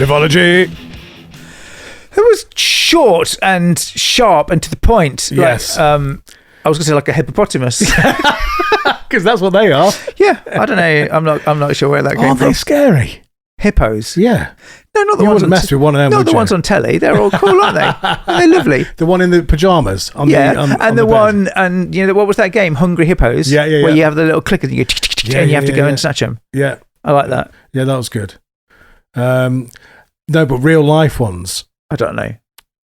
Riffology. It was short and sharp and to the point. Yes. I was going to say like a hippopotamus. Because that's what they are. Yeah, I don't know. I'm not sure where that came Aren't from. they scary? Hippos. Yeah. No, not the You ones wouldn't mess with one of them, not would the you? ones on telly. They're all cool, aren't they? They're lovely. The one in the pyjamas. On And the bed. one, and you know, what was that game? Hungry Hippos. Yeah. Where you have the little clicker and you go, and you have to go and snatch them. Yeah. I like that. Yeah, that was good. No, but real life ones. I don't know.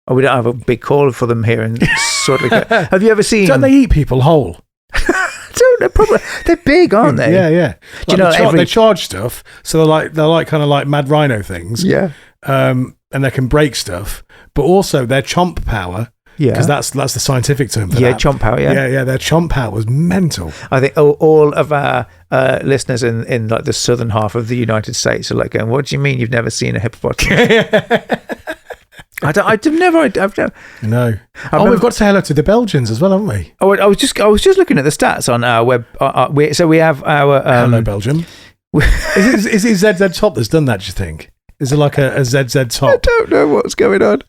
Oh, we don't have a big call for them here in sort of. Have you ever seen? Don't they eat people whole? Don't they? Probably. They're big, aren't they? Yeah. Do you know they charge stuff, so they're like kind of like mad rhino things. Yeah. And they can break stuff, but also their chomp power. Yeah. Because that's the scientific term for that. Yeah, chomp power. Yeah. Their chomp power was mental. I think all of our listeners in like the southern half of the United States are like going, "What do you mean you've never seen a hippopotamus?" I've never. No. We've got to say hello to the Belgians as well, haven't we? I was just looking at the stats on our web. So we have our hello Belgium. Is it ZZ Top that's done that? Do you think? Is it like a ZZ Top? I don't know what's going on.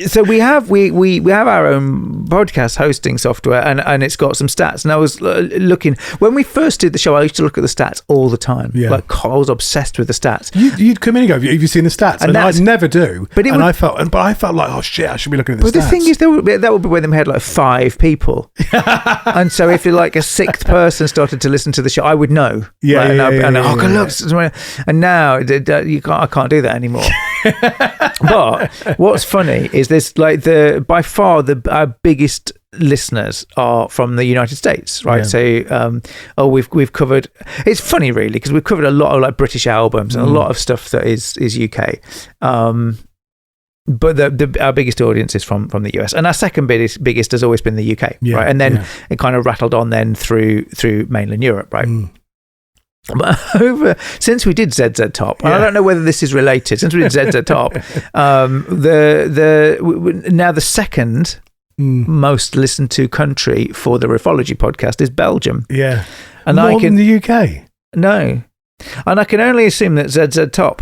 So we have our own podcast hosting software, and it's got some stats. And I was looking when we first did the show. I used to look at the stats all the time. Yeah. Like I was obsessed with the stats. You'd come in and go, "Have you seen the stats?" And I never do. But I felt like, oh shit, I should be looking at the stats. But the thing is, that would be when they had like 5 people, and so if you're like a 6th person started to listen to the show, I would know. Yeah, look, and now I can't do that anymore. But what's funny is this, like by far our biggest listeners are from the United States, right? Yeah. So we've covered, it's funny really because we've covered a lot of like British albums and a lot of stuff that is UK, but our biggest audience is from the US, and our second biggest has always been the UK, right? And then it kind of rattled on then through mainland Europe, right? But since we did ZZ Top, and I don't know whether this is related. Since we did ZZ Top, now the second most listened to country for the Riffology podcast is Belgium. Yeah, and more than the UK. No, and I can only assume that ZZ Top.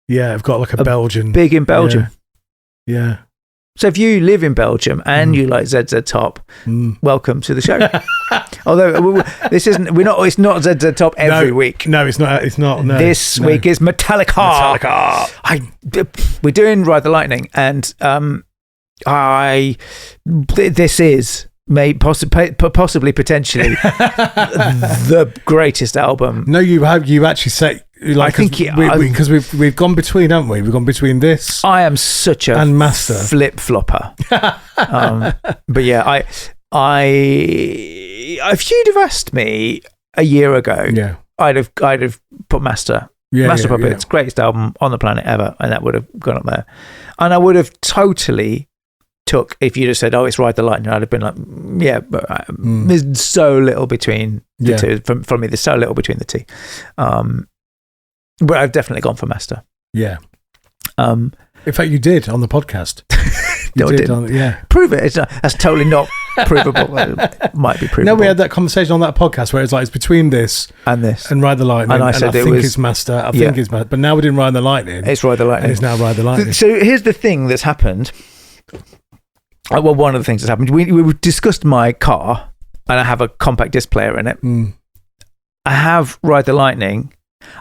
Yeah, I've got like a Belgian big in Belgium. Yeah. So if you live in Belgium and you like ZZ Top, welcome to the show. Although it's not ZZ Top every week. No, it's not. It's not. No, this week is Metallica. We're doing Ride the Lightning, and this is possibly potentially the greatest album. No, you actually say. Like, I think because we've gone between, haven't we? We've gone between this. I am such a Master flip flopper. But yeah, if you'd have asked me a year ago, I'd have put Master Puppets, greatest album on the planet ever, and that would have gone up there. And I would have totally took, if you'd have said, "Oh, it's Ride the Lightning," I'd have been like, "Yeah, but there's so little between the two." For me, there's so little between the two. But I've definitely gone for Master. Yeah. In fact, you did on the podcast. You did. Prove it. That's totally not provable. It might be provable. No, we had that conversation on that podcast where it's like it's between this and Ride the Lightning. And I said I think it's Master. I think it's Master. But now we're doing Ride the Lightning. It's Ride the Lightning. And it's now Ride the Lightning. So here's the thing that's happened. Well, one of the things that's happened. We discussed my car, and I have a compact disc player in it. I have Ride the Lightning.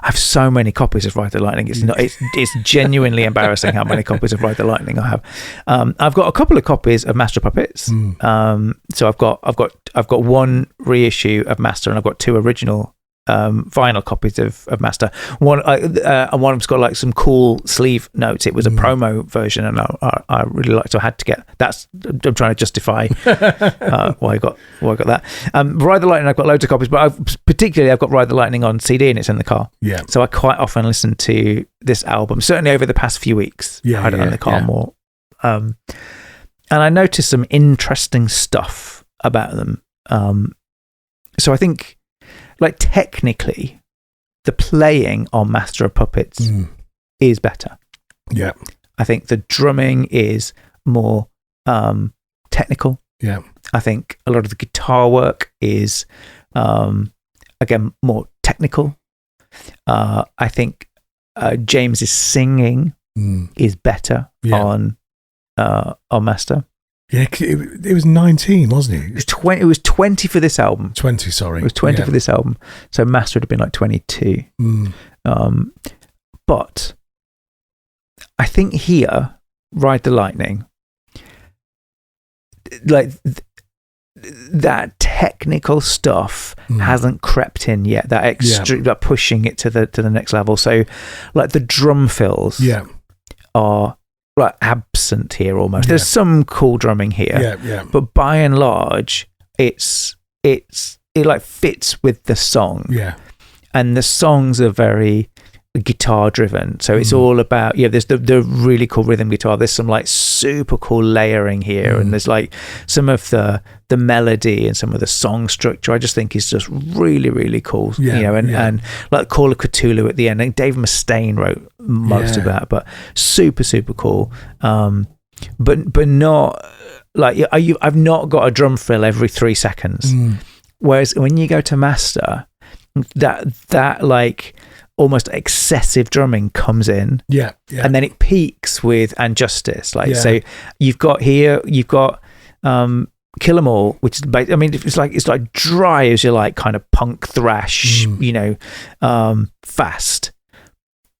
I have so many copies of Ride the Lightning. It's genuinely embarrassing how many copies of Ride the Lightning I have. I've got a couple of copies of Master Puppets. So I've got one reissue of Master, and I've got 2 original vinyl copies of Master. One of them's got like some cool sleeve notes. It was a promo version, and I really liked. So I had to get that. I'm trying to justify why I got that. Ride the Lightning, I've got loads of copies, but I've got Ride the Lightning on CD, and it's in the car. Yeah. So I quite often listen to this album. Certainly over the past few weeks. Yeah. I don't know in the car more. And I noticed some interesting stuff about them. So I think, like, technically, the playing on Master of Puppets is better. Yeah. I think the drumming is more technical. Yeah. I think a lot of the guitar work is, again, more technical. I think James's singing is better on Master. Yeah, it was 19, wasn't it? It was 20 for this album. 20, sorry. It was 20 for this album. So Master would have been like 22. But I think here, Ride the Lightning, like that technical stuff hasn't crept in yet. That extreme, like pushing it to the next level. So, like the drum fills, are like absent here almost. There's some cool drumming here, but by and large, it like fits with the song. And the songs are very guitar driven, so it's all about there's the really cool rhythm guitar, there's some like super cool layering here, and there's like some of the melody and some of the song structure I just think is just really, really cool. And like Call of Cthulhu at the end, I think Dave Mustaine wrote most of that, but super, super cool. But not like I've not got a drum fill every 3 seconds, whereas when you go to Master, that like almost excessive drumming comes in, and then it peaks with And Justice. So you've got Kill 'Em All, which is it's like dry as you like, kind of punk thrash, fast,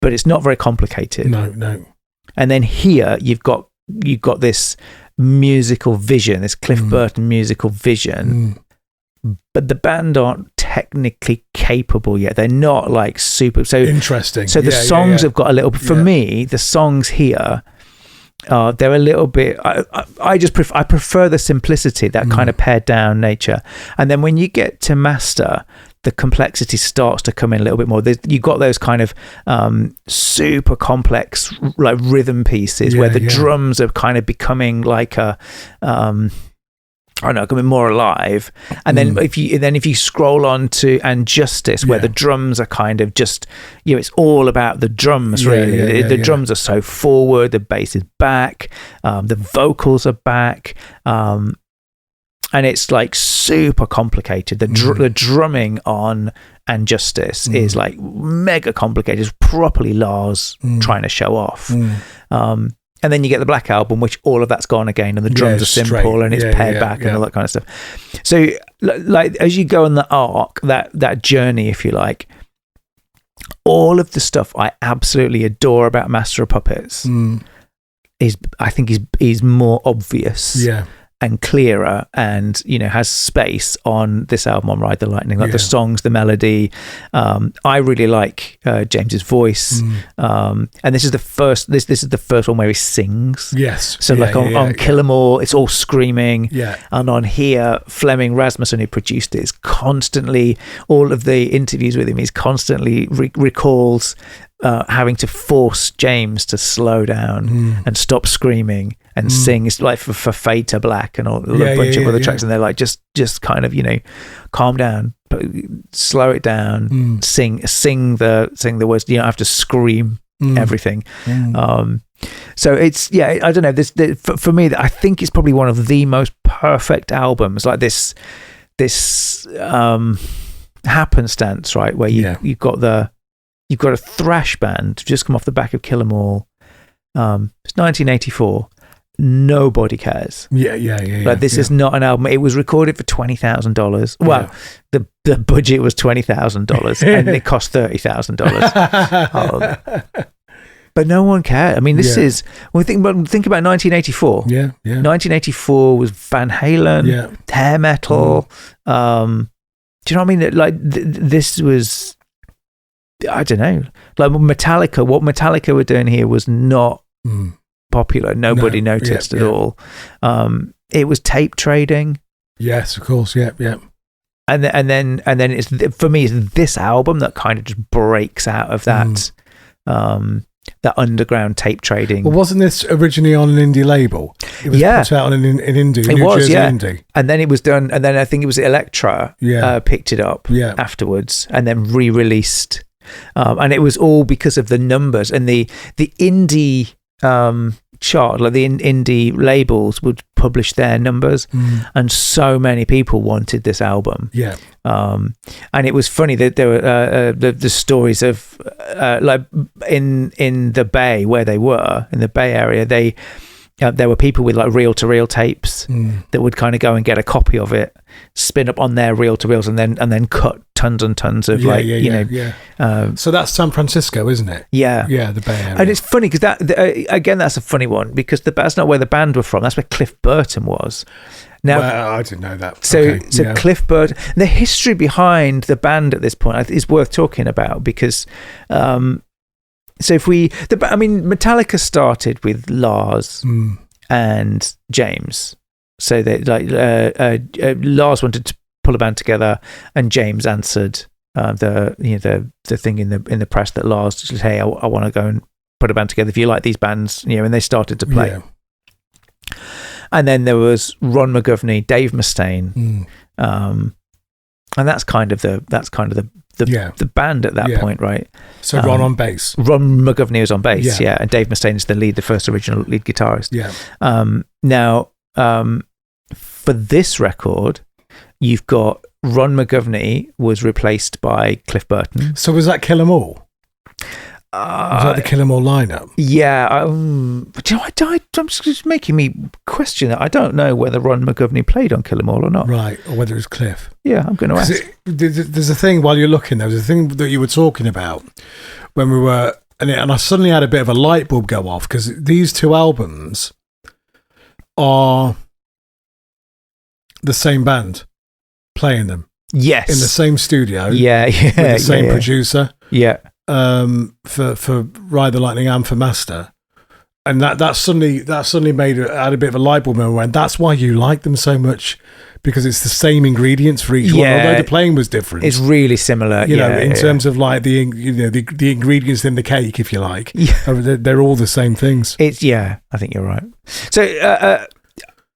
but it's not very complicated. No. And then here you've got this musical vision, this Cliff Burton musical vision. But the band aren't technically capable yet. They're not like super. So interesting. So the songs have got a little. For me, the songs here, they're a little bit. I prefer the simplicity, that kind of pared down nature. And then when you get to Master, the complexity starts to come in a little bit more. You've got those kind of super complex like rhythm pieces where the drums are kind of becoming like a. I don't know, becoming more alive, and then if you scroll on to And Justice, where the drums are kind of just, it's all about the drums really. The drums are so forward, the bass is back, the vocals are back, and it's like super complicated. The drumming on And Justice is like mega complicated. It's properly Lars trying to show off. And then you get the Black Album, which all of that's gone again, and the drums are simple and it's pared back and all that kind of stuff. So, like as you go on the arc, that journey, if you like, all of the stuff I absolutely adore about Master of Puppets is more obvious. And clearer, and has space on this album, on Ride the Lightning, like the songs, the melody. I really like James's voice, and this is the first. This is the first one where he sings. So on Kill 'Em All, it's all screaming. And on here, Fleming Rasmussen, who produced it, is constantly, all of the interviews with him, he's constantly recalls having to force James to slow down and stop screaming and sing. It's like for Fade to Black and a bunch of other tracks, and they're like just kind of calm down, but slow it down, sing the words. You don't have to scream everything. So it's I don't know. This for me, I think it's probably one of the most perfect albums. Like this happenstance, right? Where you've got a thrash band just come off the back of Kill 'Em All. It's 1984. Nobody cares. Like this is not an album. It was recorded for $20,000. Well, the budget was $20,000 and it cost $30,000. But no one cared. I mean, this is when we think about 1984. 1984 was Van Halen, hair metal. Do you know what I mean? Like this was. I don't know. Like Metallica, what Metallica were doing here was not popular. Nobody noticed at all. It was tape trading. Yes, of course. And then it's, for me, it's this album that kind of just breaks out of that that underground tape trading. Well, wasn't this originally on an indie label? It was put out on an indie. It New was, Jersey indie. And then it was done. And then I think it was Elektra picked it up afterwards and then re-released. And it was all because of the numbers and the indie chart, like the indie labels would publish their numbers, and so many people wanted this album. Yeah. And it was funny that there were the stories of like in the Bay, where they were in the Bay Area, there were people with like reel-to-reel tapes that would kind of go and get a copy of it, spin up on their reel-to-reels, and then cut tons and tons of so that's San Francisco, isn't it? Yeah, the Bay Area. And it's funny because again, that's a funny one, because that's not where the band were from. That's where Cliff Burton was. Now, well, I didn't know that. So Cliff Burton, the history behind the band at this point is worth talking about, because so Metallica started with Lars and James. So that Lars wanted to pull a band together, and James answered the thing in the press that Lars said, "Hey, I want to go and put a band together. If you like these bands, and they started to play." Yeah. And then there was Ron McGovney, Dave Mustaine, and that's kind of the band at that point, right? So Ron on bass. Ron McGovney was on bass, and Dave Mustaine is the first original lead guitarist. Yeah. Now, for this record, you've got Ron McGovney was replaced by Cliff Burton. So was that Kill 'Em All? Was that the Kill 'Em All lineup? Yeah. I'm just making me question that. I don't know whether Ron McGovney played on Kill 'Em All or not. Right, or whether it was Cliff. Yeah, I'm going to ask. There's a thing while you're looking. There was a thing that you were talking about when we were, and I suddenly had a bit of a light bulb go off, because these two albums are the same band playing them. Yes, in the same studio. Yeah, with the same producer. Yeah. For Ride the Lightning and for Master, and that suddenly had a bit of a light bulb moment. When that's why you like them so much, because it's the same ingredients for each one, although the playing was different. It's really similar, in terms of like the ingredients in the cake, if you like. They're all the same things. I think you're right. So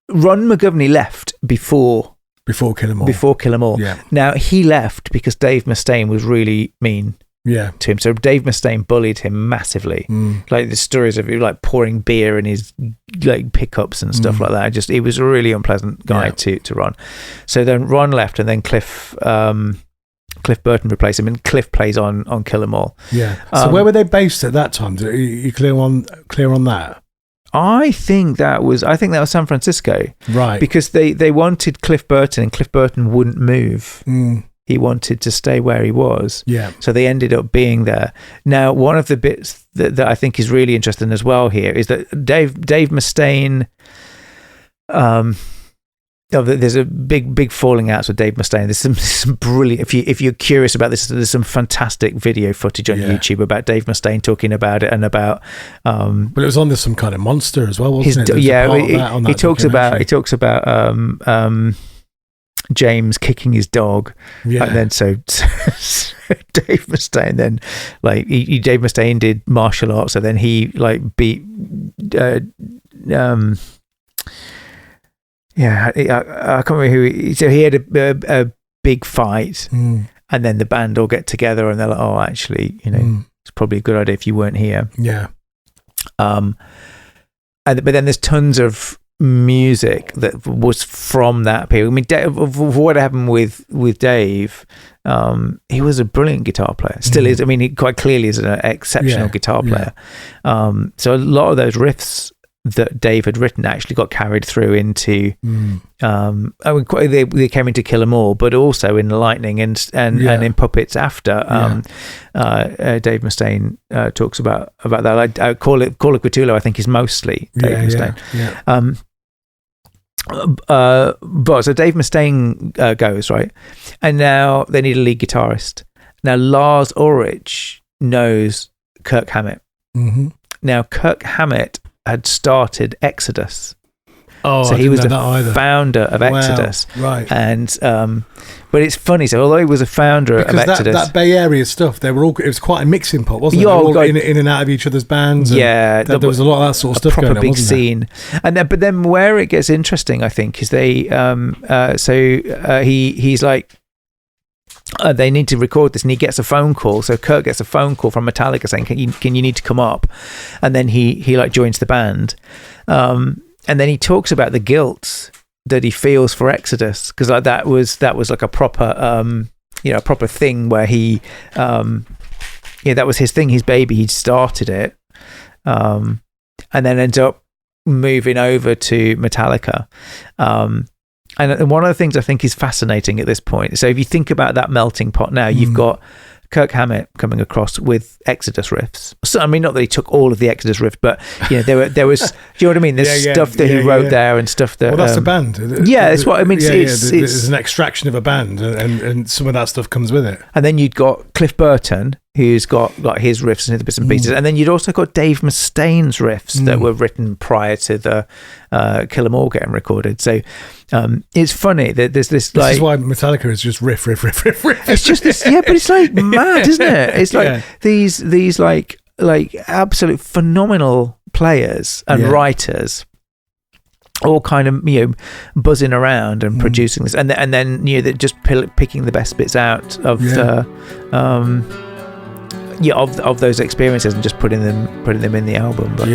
Ron McGovney left before Kill 'Em All. Before Kill 'Em All. Yeah. Now he left because Dave Mustaine was really mean. Yeah. To him. So Dave Mustaine bullied him massively. Like the stories of him like pouring beer in his like pickups and stuff like that. He was a really unpleasant guy to Ron. So then Ron left, and then Cliff Burton replaced him, and Cliff plays on Kill 'Em All. Yeah. So where were they based at that time? Are you clear on that? I think that was San Francisco. Right. Because they wanted Cliff Burton, and Cliff Burton wouldn't move. He wanted to stay where he was. Yeah. So they ended up being there. Now, one of the bits that I think is really interesting as well here is that Dave Mustaine, there's a big falling out with Dave Mustaine. There's some brilliant, if you're curious about this, there's some fantastic video footage on YouTube about Dave Mustaine talking about it, and about but it was on some kind of monster as well, wasn't it? He talks about James kicking his dog, and then so Dave Mustaine then Dave Mustaine did martial arts, so then he beat I can't remember who. So he had a big fight, and then the band all get together, and they're like, "Oh, actually, it's probably a good idea if you weren't here." Yeah. But then there's tons of music that was from that period. I mean, what happened with Dave, he was a brilliant guitar player, still is. I mean, he quite clearly is an exceptional guitar player. So a lot of those riffs that Dave had written actually got carried through into they came into Kill 'Em All, but also in Lightning and in Puppets after. Dave Mustaine talks about that. I call it Cthulhu, I think, is mostly Dave Mustaine. But so Dave Mustaine goes, right, and now they need a lead guitarist. Now Lars Ulrich knows Kirk Hammett. Now Kirk Hammett had started Exodus. So he was the founder of Exodus. Right. And but it's funny, so although he was a founder of Exodus, that Bay Area stuff, it was quite a mixing pot, wasn't it? They were all in and out of each other's bands. And there was a lot of that sort of stuff going on, big scene. And then, but then where it gets interesting, I think, is they he's like, they need to record this, and he gets a phone call. So Kirk gets a phone call from Metallica saying, "Can you need to come up?" And then he like joins the band, and then he talks about the guilt that he feels for Exodus, because like that was like a proper a proper thing where he that was his thing, his baby. He'd started it, and then ends up moving over to Metallica. And one of the things I think is fascinating at this point, so if you think about that melting pot now, you've got Kirk Hammett coming across with Exodus riffs. So, I mean, not that he took all of the Exodus riffs, but there was, do you know what I mean? There's stuff that he wrote there and stuff that... Well, that's a band. Yeah, it's what I mean. It's an extraction of a band, and some of that stuff comes with it. And then you'd got Cliff Burton, who's got his riffs and the bits and pieces. And then you'd also got Dave Mustaine's riffs that were written prior to the Kill 'Em All getting recorded. So it's funny that there's this like... This is why Metallica is just riff. It's just this, but it's like mad, isn't it? It's like these like absolute phenomenal players and writers all kind of buzzing around and producing this, and then they're just picking the best bits out of of those experiences and just putting them in the album. But,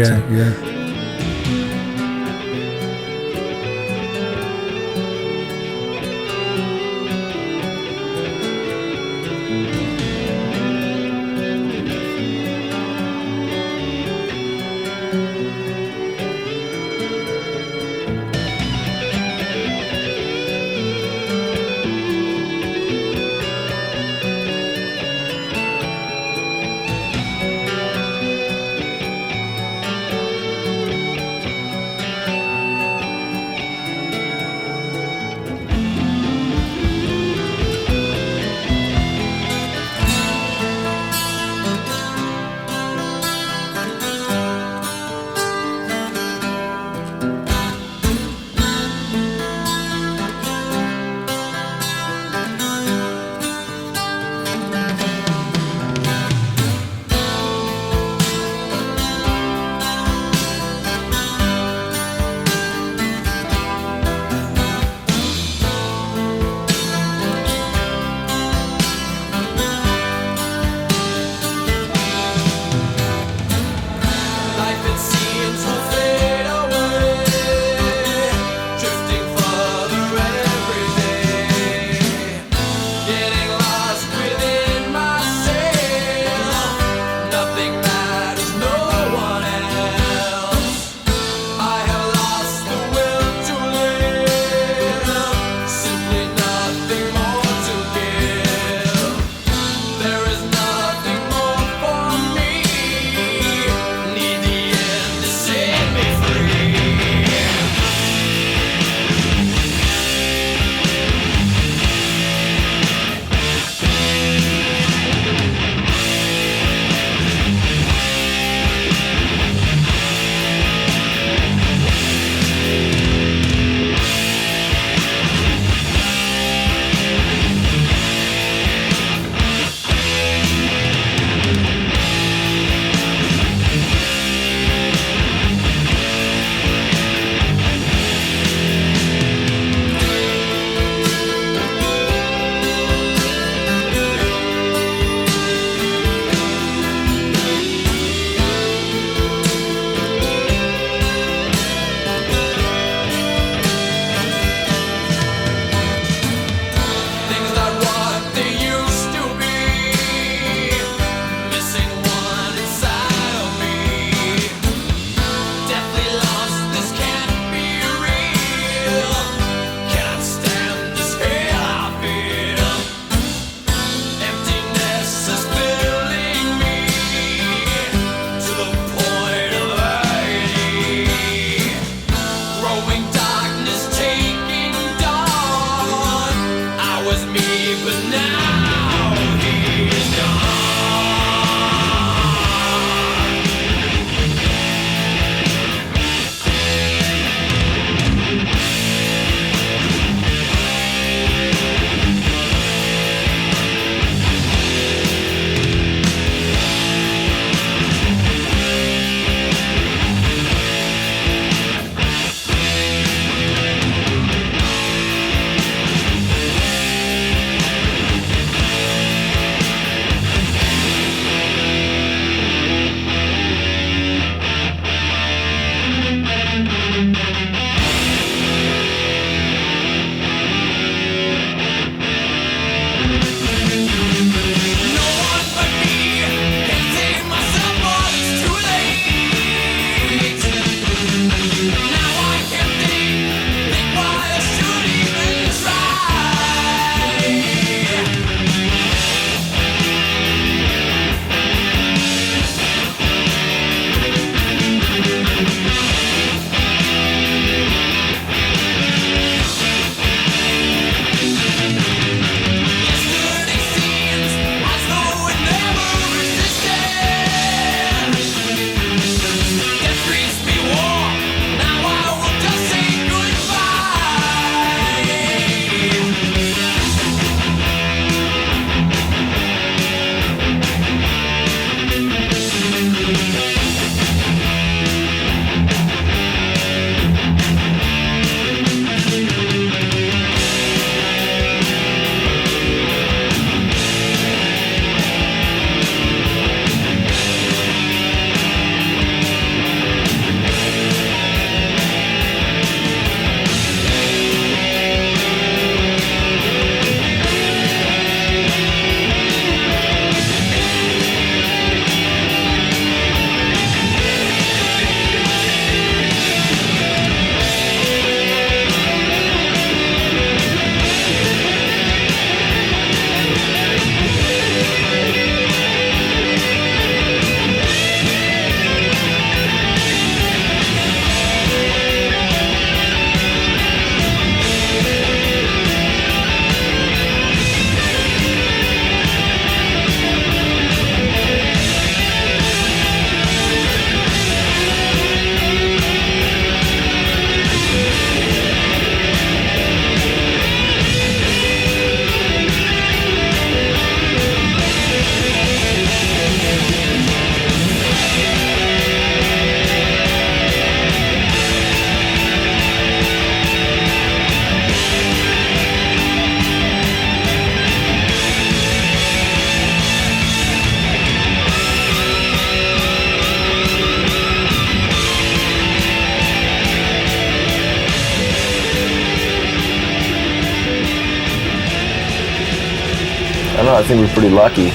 know. I think we're pretty lucky.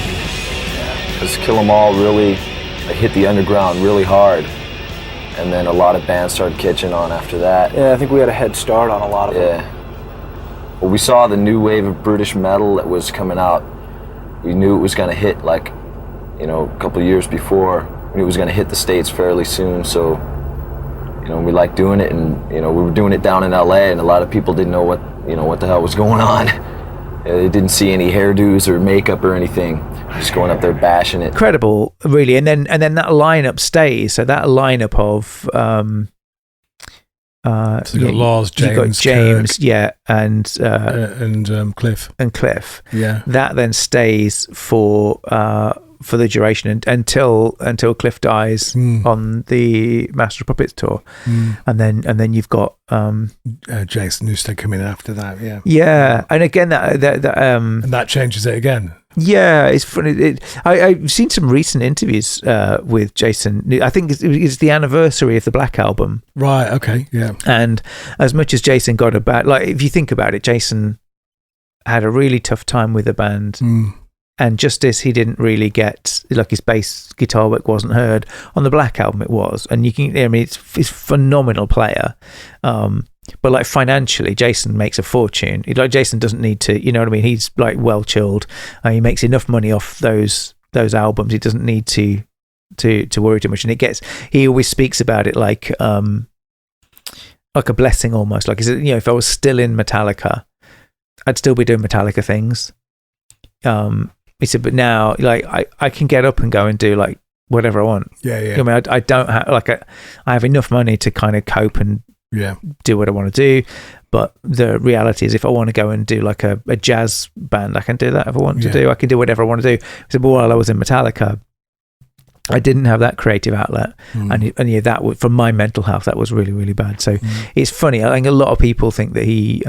Because Kill 'Em All really hit the underground really hard. And then a lot of bands started catching on after that. Yeah, I think we had a head start on a lot of them. Yeah. Well, we saw the new wave of British metal that was coming out. We knew it was going to hit, like, you know, a couple of years before. We knew it was going to hit the States fairly soon, so, you know, we liked doing it, and, you know, we were doing it down in LA, and a lot of people didn't know what the hell was going on. They didn't see any hairdos or makeup or anything. Just going up there bashing it. Incredible, really. And then that lineup stays. So that lineup of so you've got Lars, James, you've got James, Kirk, yeah, and Cliff. And Cliff. Yeah. That then stays for the duration until Cliff dies on the Master of Puppets tour, and then you've got Jason Newsted coming after that. Yeah. Yeah, and again that and that changes it again. Yeah, it's funny. I've seen some recent interviews with Jason. I think it's the anniversary of the Black Album. Right. Okay. Yeah. And as much as Jason got about, like, if you think about it, Jason had a really tough time with the band. And just as he didn't really get, like, his bass guitar work wasn't heard on the Black Album, it was. And he's a phenomenal player. But, like, financially, Jason makes a fortune. Like, Jason doesn't need to, you know what I mean? He's, like, well chilled. He makes enough money off those albums. He doesn't need to worry too much. And he always speaks about it like a blessing almost. Like, he said, you know, if I was still in Metallica, I'd still be doing Metallica things. He said, but now, like, I can get up and go and do, like, whatever I want. Yeah, yeah. I mean, I don't have, like, I have enough money to kind of cope and do what I want to do. But the reality is, if I want to go and do, like, a jazz band, I can do that if I want to do. I can do whatever I want to do. He said, but while I was in Metallica, I didn't have that creative outlet. And yeah, that was, for my mental health, that was really, really bad. So it's funny. I think a lot of people think that he,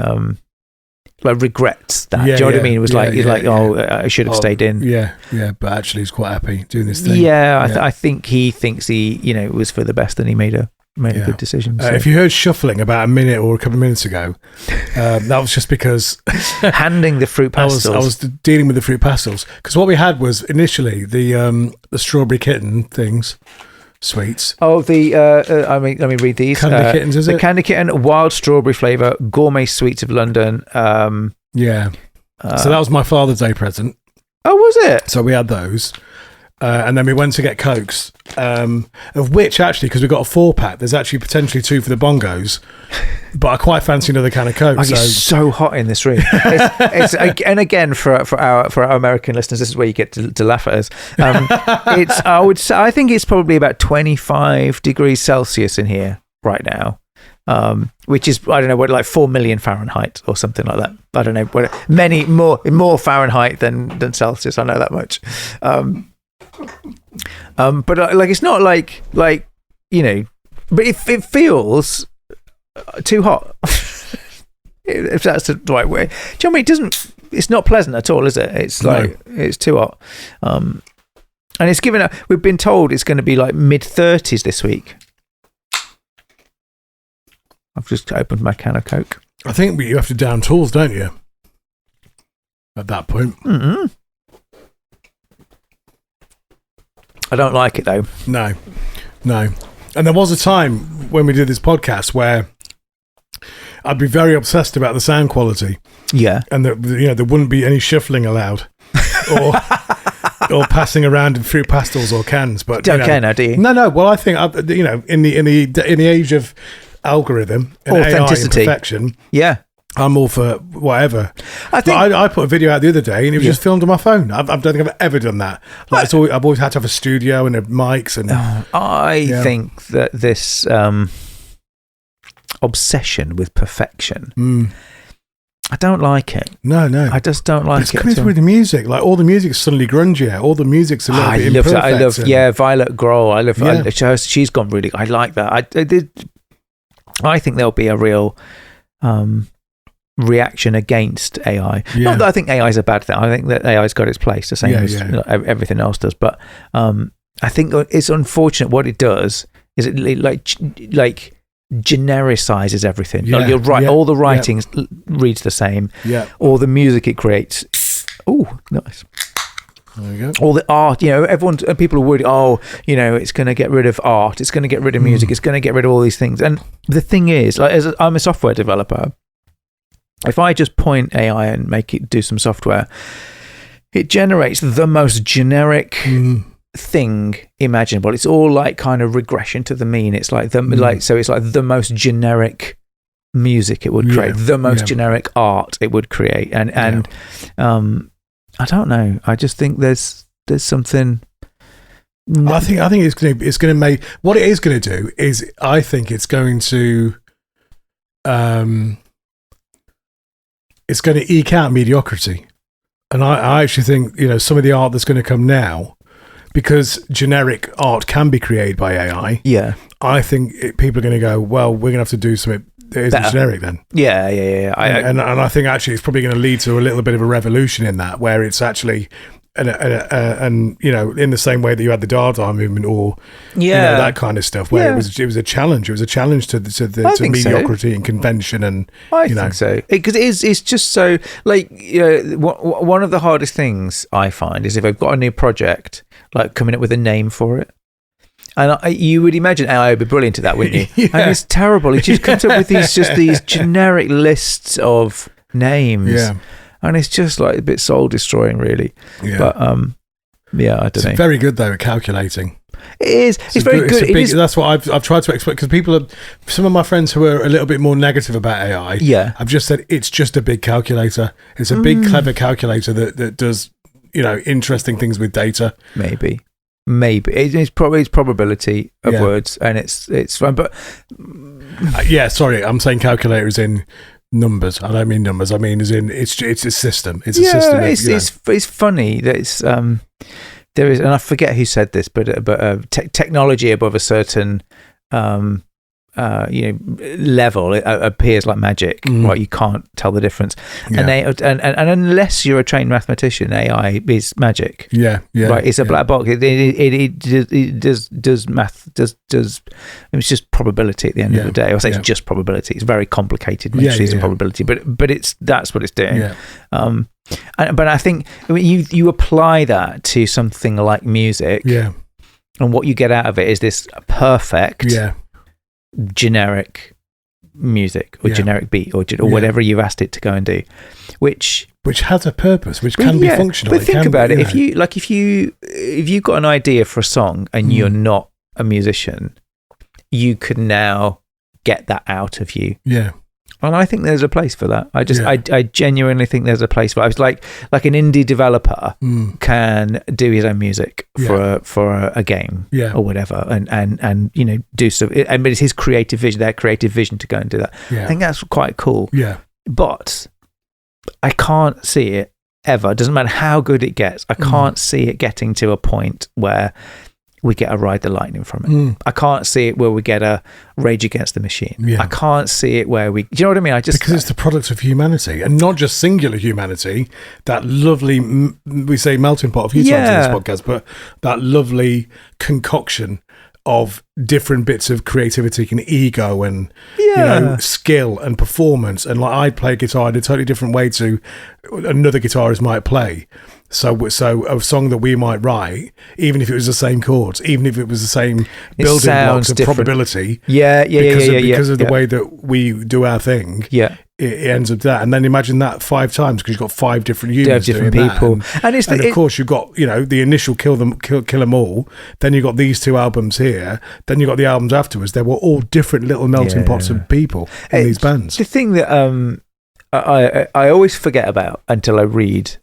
like, regrets that. Do you know what I mean? It was I should have stayed in. Yeah, yeah. But actually, he's quite happy doing this thing. Yeah, I think he thinks he, you know, it was for the best, and he made a good decision. So. If you heard shuffling about a minute or a couple of minutes ago, that was just because handing the fruit pastels. I was dealing with the fruit pastels, because what we had was initially the strawberry kitten things. Sweets. Oh, let me read these. Candy Kittens, is it? The Candy Kitten, wild strawberry flavour, gourmet sweets of London. Yeah. So that was my Father's Day present. Oh, was it? So we had those. And then we went to get Cokes, of which, actually, because we got a 4-pack, there's actually potentially 2 for the bongos. But I quite fancy another can of Coke. It's so hot in this room. And again, for our American listeners, this is where you get to laugh at us. I think it's probably about 25 degrees Celsius in here right now, which is, I don't know what, like 4 million Fahrenheit or something like that. I don't know what, many more Fahrenheit than Celsius. I know that much. But like, it's not like you know, but it feels too hot. If that's the right way. Do you know what I mean? It's not pleasant at all, is it? It's like, it's too hot. And it's we've been told it's going to be like mid-30s this week. I've just opened my can of Coke. I think you have to down tools, don't you? At that point. Mm-hmm. I don't like it, though. No. And there was a time when we did this podcast where I'd be very obsessed about the sound quality. Yeah. And there wouldn't be any shuffling allowed or passing around in fruit pastels or cans. But don't care now, do you? No. Well, I think, in the age of algorithm and authenticity, AI and perfection, yeah, I'm all for whatever. I think I put a video out the other day and it was just filmed on my phone. I don't think I've ever done that. Like, I've always had to have a studio and mics and. I think that this obsession with perfection. I don't like it. No. I just don't like it. It's coming through the music. Like, all the music's suddenly grungy. All the music's a little bit imperfect. I love Violet Grohl. She's gone really. I like that. I think there'll be a real reaction against AI. Yeah. Not that I think AI is a bad thing. I think that AI's got its place, the same as everything else does. But I think it's unfortunate what it does is it like genericizes everything. Like, you're right. All the writings reads the same. Yeah. All the music it creates Oh, nice. There you go. All the art, people are worried, it's going to get rid of art, it's going to get rid of music, it's going to get rid of all these things. And the thing is, like, as I'm a software developer, if I just point AI and make it do some software, it generates the most generic thing imaginable. It's all like kind of regression to the mean. It's like it's like the most generic music it would create, the most generic art it would create, and I don't know. I just think there's something. I think it's going to make what it is going to do is I think it's going to it's going to eke out mediocrity, and I actually think some of the art that's going to come now, because generic art can be created by AI. Yeah, I think people are going to go, well, we're going to have to do something that isn't generic then. Yeah. And I think actually it's probably going to lead to a little bit of a revolution in that, where it's actually, and in the same way that you had the Dada movement or that kind of stuff, where it was a challenge. It was a challenge to mediocrity and convention, and I think so, because it's just so like one of the hardest things I find is if I've got a new project, like coming up with a name for it. And you would imagine AI would be brilliant at that, wouldn't you? And it's terrible. It just comes up with these generic lists of names. Yeah. And it's just like a bit soul destroying, really. Yeah. But I don't know. It's very good though at calculating. It is. It's very good. That's what I've tried to explain, because some of my friends who are a little bit more negative about AI, I've just said it's just a big calculator. It's a big clever calculator that does interesting things with data. Maybe it's probably probability of words, and it's fun. But sorry, I'm saying calculator is in numbers. I don't mean numbers. I mean as in it's a system. It's a system. It's funny that it's there is, and I forget who said this, but technology above a certain level, it appears like magic. Right, you can't tell the difference, and unless you're a trained mathematician, AI is magic. Right, it's a black box. It does math. It's just probability at the end of the day. I say it's just probability. It's very complicated. It's a probability, but that's what it's doing. But I think you apply that to something like music, and what you get out of it is this perfect. Generic music or generic beat or whatever you've asked it to go and do, which has a purpose, which can be functional. But think about it. If you've got an idea for a song and you're not a musician, you could now get that out of you. And I think there's a place for that. I genuinely think there's a place for it. I was like an indie developer can do his own music for a game or whatever, and do stuff. I mean, it's his creative vision, their creative vision to go and do that. I think that's quite cool. But I can't see it ever. It doesn't matter how good it gets. I can't see it getting to a point where we get a Ride the Lightning from it. I can't see it where we get a Rage Against the Machine. I can't see it where we... Do you know what I mean? Because it's the product of humanity, and not just singular humanity, that lovely, we say melting pot a few times in this podcast, but that lovely concoction of different bits of creativity and ego and skill and performance. And like, I'd play guitar in a totally different way to another guitarist might play. So a song that we might write, even if it was the same chords, even if it was the same building blocks of probability, because of the way that we do our thing, it ends up that. And then imagine that 5 times, because you've got 5 different humans, different people, and of course you've got the initial kill them all. Then you've got these 2 albums here. Then you've got the albums afterwards. They were all different little melting pots of people in these bands. The thing that I always forget about until I read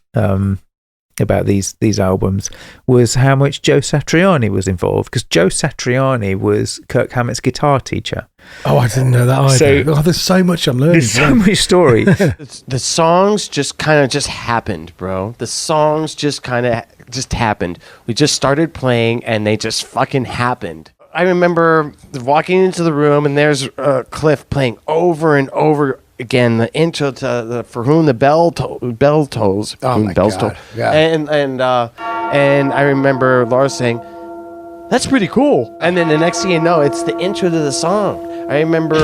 about these albums was how much Joe Satriani was involved, because Joe Satriani was Kirk Hammett's guitar teacher. Oh, I didn't know that either. There's so much I'm learning. There's so much story. The songs just kind of happened, bro. The songs just happened. We just started playing and they just fucking happened. I remember walking into the room and there's Cliff playing over and over again the intro to For Whom the Bell Tolls. Oh my God. Yeah. And I remember Laura saying, "That's pretty cool." And then the next thing you know, it's the intro to the song. I remember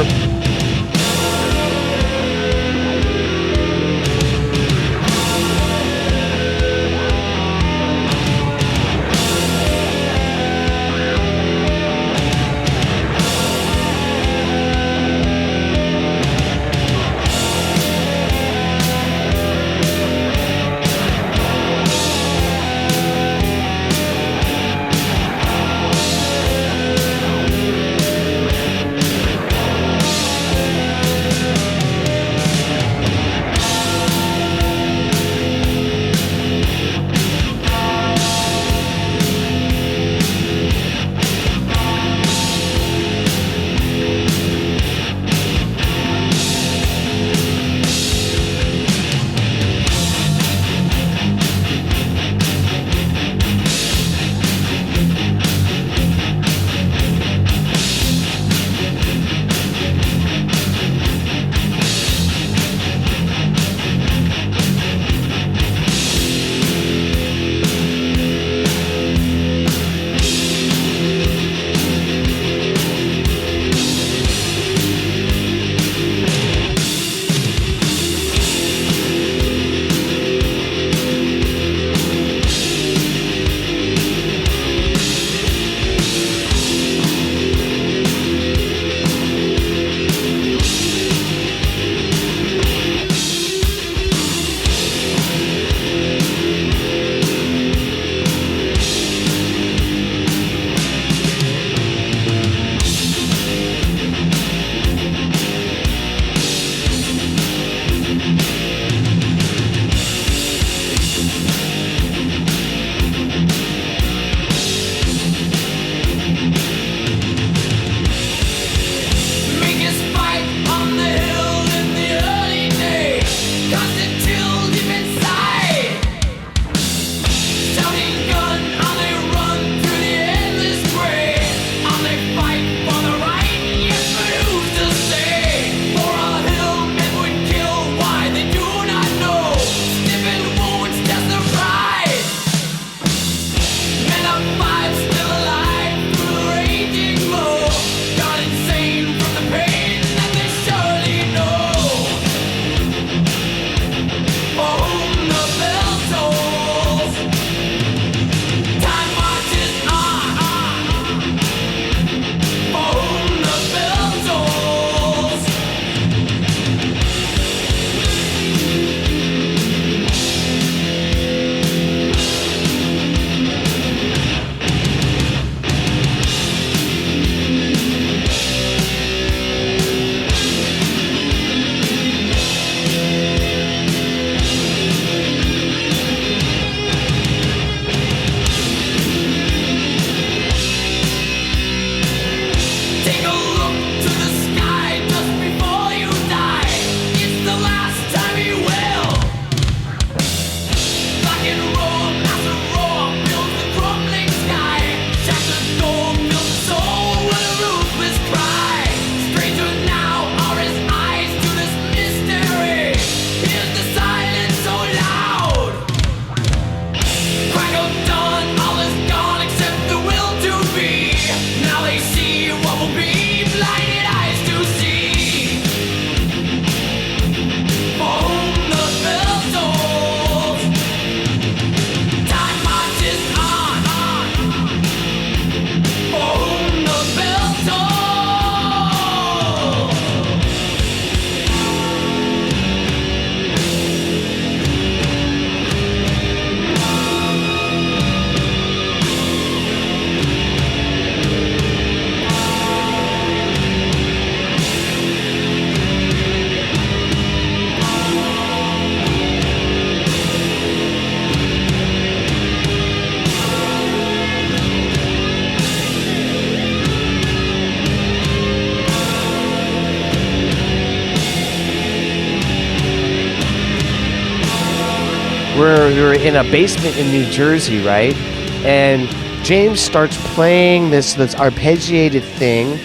we were in a basement in New Jersey, right? And James starts playing this arpeggiated thing,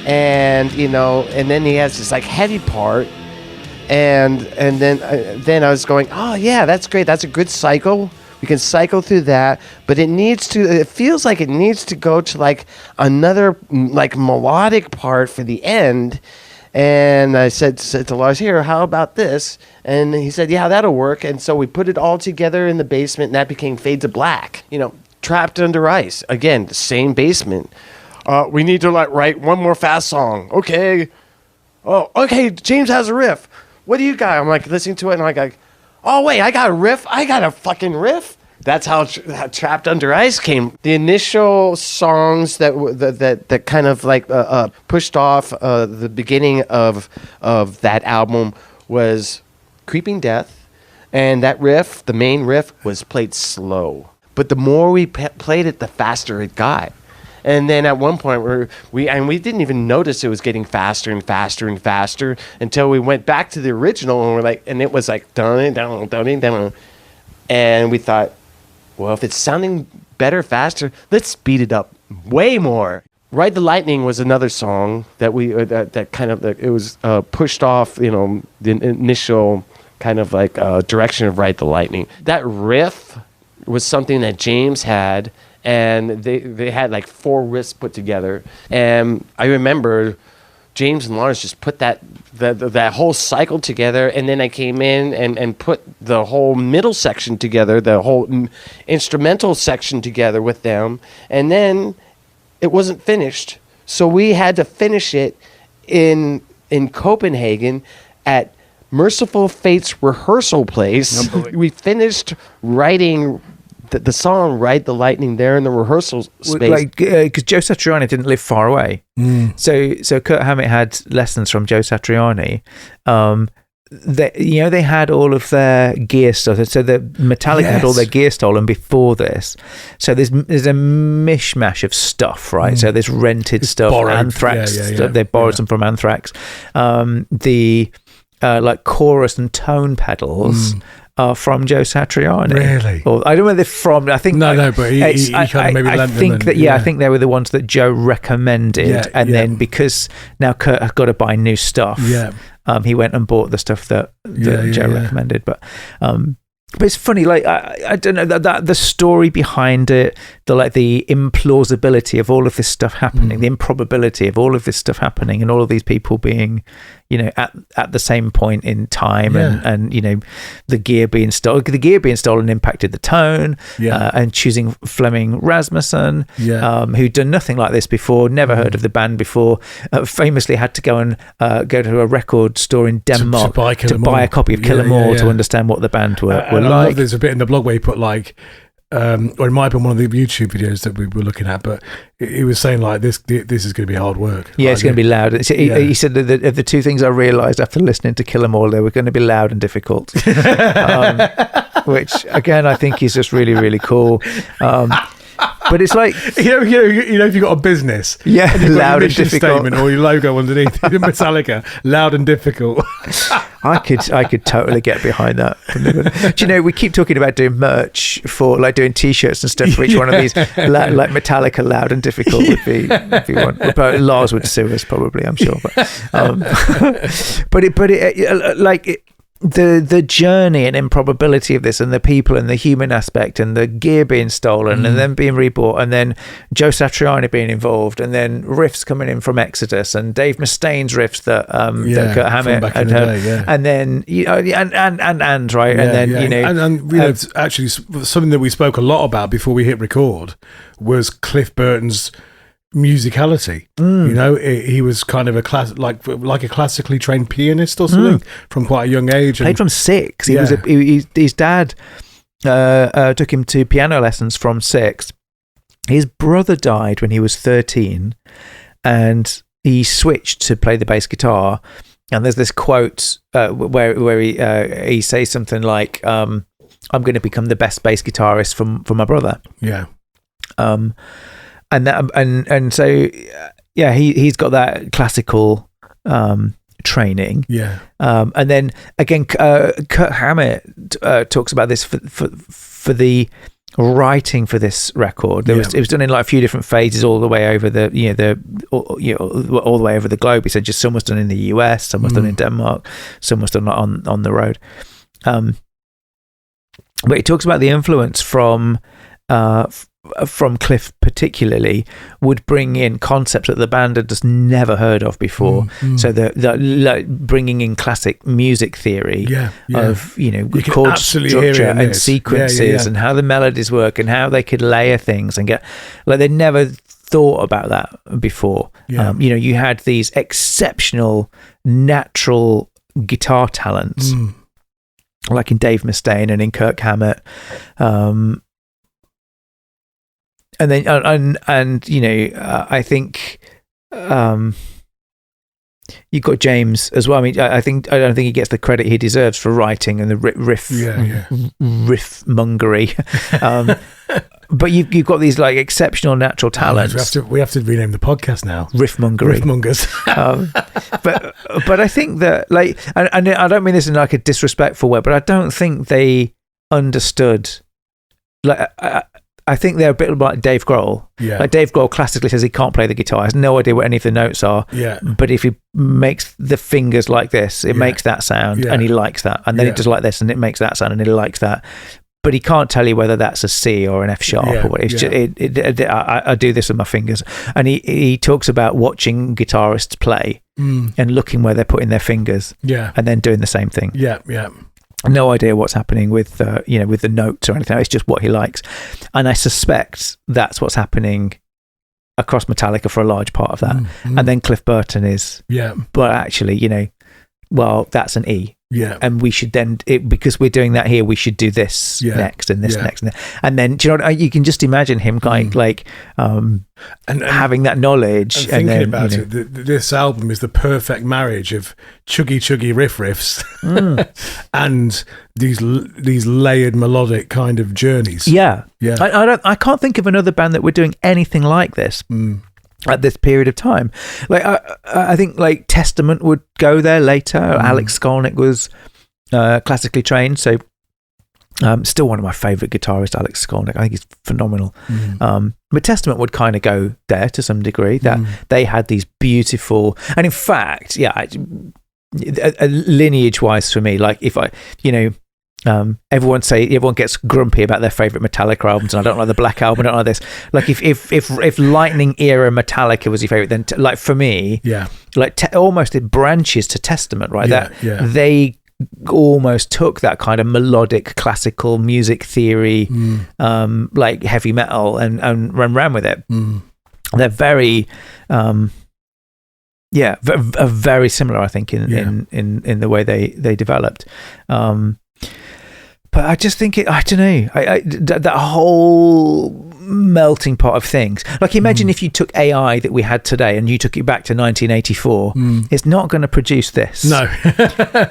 and and then he has this like heavy part, and then I was going, oh yeah, that's great, that's a good cycle. We can cycle through that, but it feels like it needs to go to like another like melodic part for the end. And I said to Lars, here, how about this? And he said, yeah, that'll work. And so we put it all together in the basement, and that became Fade to Black. Trapped Under Ice. Again, the same basement. We need to write one more fast song. Okay. Oh, okay, James has a riff. What do you got? I'm like listening to it, and I'm like, oh, wait, I got a riff? I got a fucking riff? That's how Trapped Under Ice came. The initial songs that kind of like pushed off the beginning of that album was Creeping Death, and that riff, the main riff, was played slow. But the more we played it, the faster it got. And then at one point we didn't even notice it was getting faster and faster and faster until we went back to the original, and it was like dun dun dun dun, and we thought, well, if it's sounding better, faster, let's speed it up way more. Ride the Lightning was another song that we that kind of it was pushed off, the initial kind of like direction of Ride the Lightning. That riff was something that James had, and they had like 4 riffs put together. And I remember James and Lars just put that whole cycle together, and then I came in and put the whole middle section together, the whole instrumental section together with them, and then it wasn't finished. So we had to finish it in Copenhagen at Merciful Fate's rehearsal place. We finished writing the song Ride the Lightning there in the rehearsal space. Because Joe Satriani didn't live far away. So Kurt Hammett had lessons from Joe Satriani. They had all of their gear stolen. So the Metallica had all their gear stolen before this. So there's a mishmash of stuff, right? So there's rented stuff, borrowed. Anthrax. They borrowed some from Anthrax. The like chorus and tone pedals are from Joe Satriani. Really? Or I don't know where they're from. I think but he kind of maybe lent them. I think they were the ones that Joe recommended, then because now Kurt has got to buy new stuff, he went and bought the stuff that Joe recommended. But it's funny, like I don't know that the story behind it, the implausibility of all of this stuff happening, the improbability of all of this stuff happening, and all of these people being, at the same point in time, and the gear being stolen. The gear being stolen impacted the tone, and choosing Fleming Rasmussen, who'd done nothing like this before, never heard of the band before, famously had to go and go to a record store in Denmark to buy a copy of Kill 'Em All to understand what the band were like. I love there's a bit in the blog where he put like, or it might have been one of the YouTube videos that we were looking at, but he was saying like this is going to be hard work. Yeah, it's going to be loud. He said that the 2 things I realised after listening to Kill 'Em All, they were going to be loud and difficult, which again I think is just really, really cool. But it's like if you've got a business, and you've loud and difficult statement or your logo underneath Metallica, loud and difficult. I could totally get behind that. Do we keep talking about doing merch for like doing T-shirts and stuff for each one of these, like Metallica, loud and difficult would be one. But Lars would sue us probably, I'm sure. But the journey and improbability of this, and the people and the human aspect, and the gear being stolen and then being rebought, and then Joe Satriani being involved, and then riffs coming in from Exodus, and Dave Mustaine's riffs that Kurt Hammett had heard, and then and right, and then actually something that we spoke a lot about before we hit record was Cliff Burton's musicality. He was kind of a classically trained pianist or something from quite a young age. Played from 6. His dad took him to piano lessons from 6. His brother died when he was 13, and he switched to play the bass guitar. And there's this quote where he says something like, "I'm going to become the best bass guitarist from my brother." Yeah. And so he's got that classical training. Yeah. And then again, Kurt Hammett talks about this for the writing for this record. It was done in like a few different phases, all the way over all the way over the globe. He said just some was done in the US, some was done in Denmark, some was done on the road. But he talks about the influence from Cliff particularly would bring in concepts that the band had just never heard of before. So the like bringing in classic music theory of chord structure and sequences and how the melodies work and how they could layer things and get like they'd never thought about that before. You had these exceptional natural guitar talents like in Dave Mustaine and in Kirk Hammett. And then, I think you've got James as well. I mean, I don't think he gets the credit he deserves for writing and the riff mongery. But you've got these like exceptional natural talents. We have to rename the podcast now. Riff mongery. Riffmongers. But I think that like, and I don't mean this in like a disrespectful way, but I don't think they understood like. I think they're a bit like Dave Grohl. Yeah. Like Dave Grohl classically says he can't play the guitar, has no idea what any of the notes are. Yeah. But if he makes the fingers like this, it makes that sound, and he likes that. And then it does like this, and it makes that sound, and he likes that. But he can't tell you whether that's a C or an F sharp or what. It's just, I do this with my fingers. And he talks about watching guitarists play and looking where they're putting their fingers, and then doing the same thing. Yeah, yeah. No idea what's happening with with the notes or anything. It's just what he likes, and I suspect that's what's happening across Metallica for a large part of that. And then Cliff Burton is, but actually, well, that's an E. Yeah, and we should then because we're doing that here, we should do this next and this next and then do you know you can just imagine him and having that knowledge and thinking about it. This album is the perfect marriage of chuggy riffs and these layered melodic kind of journeys. I can't think of another band that were doing anything like this. At this period of time, like I think like Testament would go there later. Alex Skolnick was classically trained, so still one of my favorite guitarists, Alex Skolnick. I think he's phenomenal. But Testament would kind of go there to some degree. That they had these beautiful, and in fact, lineage wise for me, like if I, everyone gets grumpy about their favorite Metallica albums, and I don't like the Black Album, I don't like this. Like if Lightning era Metallica was your favorite, then like for me, almost it branches to Testament, right? They almost took that kind of melodic classical music theory, like heavy metal, and ran with it. They're very very similar, I think, in the way they developed. But I just think I don't know. That whole melting pot of things. Like imagine if you took AI that we had today and you took it back to 1984. It's not going to produce this. No.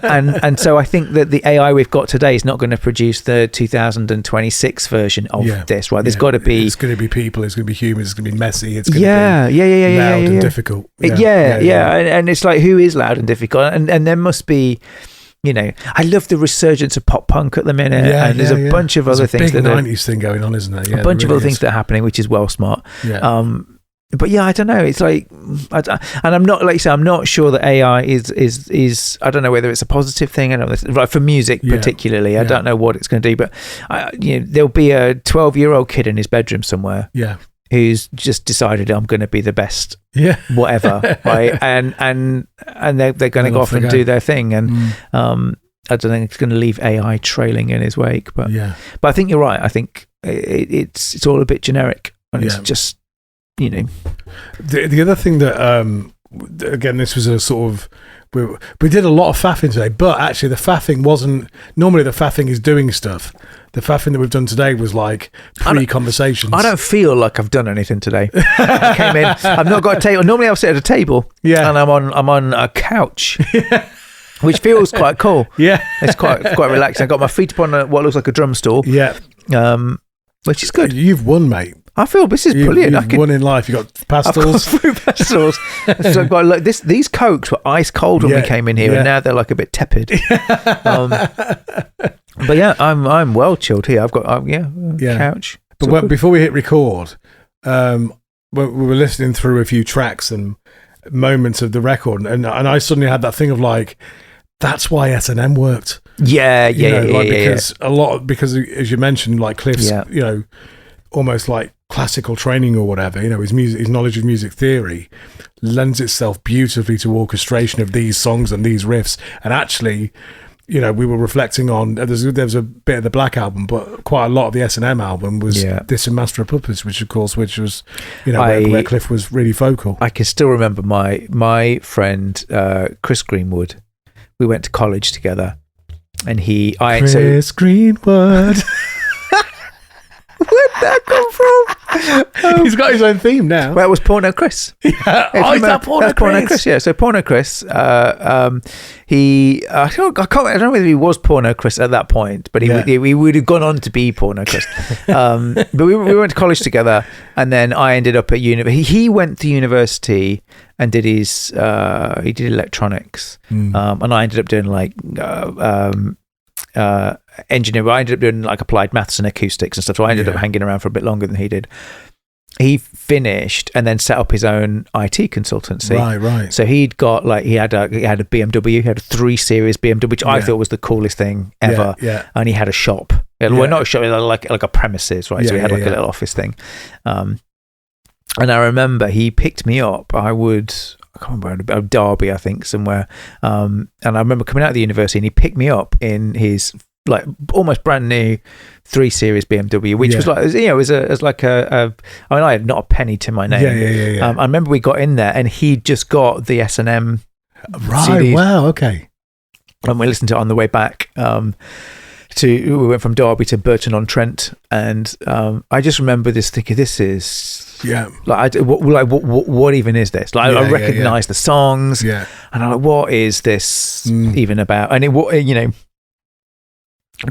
and so I think that the AI we've got today is not going to produce the 2026 version of this. Right? There's got to be. It's going to be people. It's going to be humans. It's going to be messy. It's going to be loud and difficult. And it's like, who is loud and difficult? And there must be. I love the resurgence of pop punk at the minute, and there's a bunch of other things. There's a big 90s thing going on, isn't there? A bunch of other things that are happening, which is well smart. But I don't know. It's like, and I'm not, like you say, I'm not sure that AI is. I don't know whether it's a positive thing. I don't know, right, for music particularly. I don't know what it's going to do, but there'll be a 12-year-old kid in his bedroom somewhere. Who's just decided I'm going to be the best, whatever, right? And they're going to go off and do their thing, and I don't think it's going to leave AI trailing in his wake. But I think you're right. I think it's all a bit generic, and it's just The other thing that again, this was a sort of. We did a lot of faffing today, but actually the faffing wasn't. Normally the faffing is doing stuff. The faffing that we've done today was like pre-conversations. I don't feel like I've done anything today. I came in. I've not got a table. Normally I'll sit at a table. And I'm on a couch. Which feels quite cool. It's quite relaxing. I've got my feet upon what looks like a drum stool. Which is good. You've won, mate. I feel this is brilliant. You've won in life. You got pastels. I've got fruit pastels. So I've got, like, these Cokes were ice cold when we came in here, and now they're like a bit tepid. But yeah, I'm well chilled here. I've got couch. But before we hit record, we were listening through a few tracks and moments of the record, and I suddenly had that thing of like, that's why S&M worked. Because as you mentioned, like Cliff's, almost like classical training or whatever, his knowledge of music theory lends itself beautifully to orchestration of these songs and these riffs. And actually, we were reflecting on, there was a bit of the Black Album, but quite a lot of the S&M album was this and Master of Puppets, which was, where Cliff was really vocal. I can still remember my friend, Chris Greenwood. We went to college together, and Chris Greenwood. Where'd that come from? He's got his own theme now. Well, it was Porno Chris. Is that Porno Chris? Porno Chris, yeah. So Porno Chris, I don't know whether he was Porno Chris at that point, but he would have gone on to be Porno Chris. But we went to college together, and then I ended up at university. He went to university and did he did electronics, and I ended up doing like engineering. I ended up doing like applied maths and acoustics and stuff, so I ended up hanging around for a bit longer than he did. He finished and then set up his own IT consultancy. Right. So he'd got like he had a BMW, he had a 3 Series BMW, which I thought was the coolest thing ever. Yeah. And he had a shop. Well, not a shop, like a premises, right? So he had a little office thing. And I remember he picked me up. I can't remember, Derby, I think, somewhere. And I remember coming out of the university, and he picked me up in his like almost brand new 3 Series BMW, which was like, it was like I had not a penny to my name. I remember we got in there, and he just got the S&M CDs. Wow, okay. And we listened to it on the way back. We went from Derby to Burton-on-Trent, and I just remember this thinking, this is what even is this? Like I recognize the songs, and I'm like, what is this even about? And it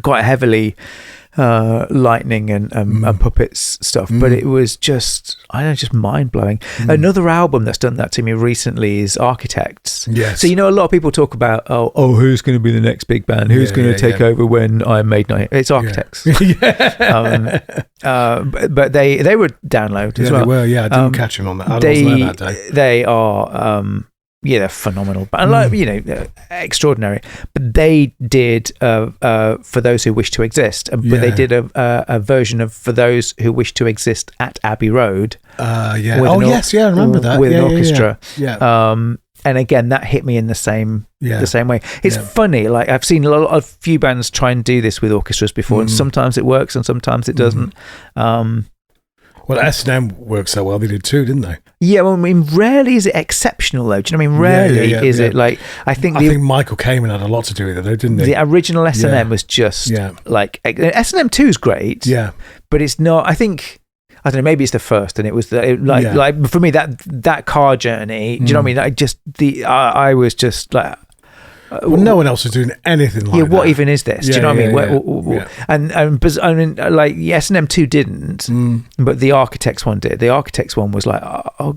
quite heavily lightning and puppets stuff, but it was just mind blowing. Another album that's done that to me recently is Architects. Yes. So a lot of people talk about who's going to be the next big band, who's going to take over when Iron Maiden. It's Architects. But they were download as well. They were. I didn't catch them on that. I wasn't there that day. They are. They're phenomenal, but extraordinary. But they did For Those Who Wish to Exist, but they did a version of For Those Who Wish to Exist at Abbey Road. I remember that with an orchestra. Yeah. And again, that hit me in the same way. It's funny. Like I've seen a few bands try and do this with orchestras before, and sometimes it works and sometimes it doesn't. Well, S&M worked so well, they did too, didn't they? Yeah, well, I mean, rarely is it exceptional, though. Do you know what I mean? Rarely is it like, I think Michael Kamen had a lot to do with it, though, didn't he? The original S&M was just like, S&M 2 is great, but it's not, I don't know, maybe it's the first, and it was like for me, that car journey, do you know what I mean? I was just like, well, no one else was doing anything like that. What even is this? Do you know what I mean? And like S&M 2 didn't, but the Architects one did. The Architects one was like,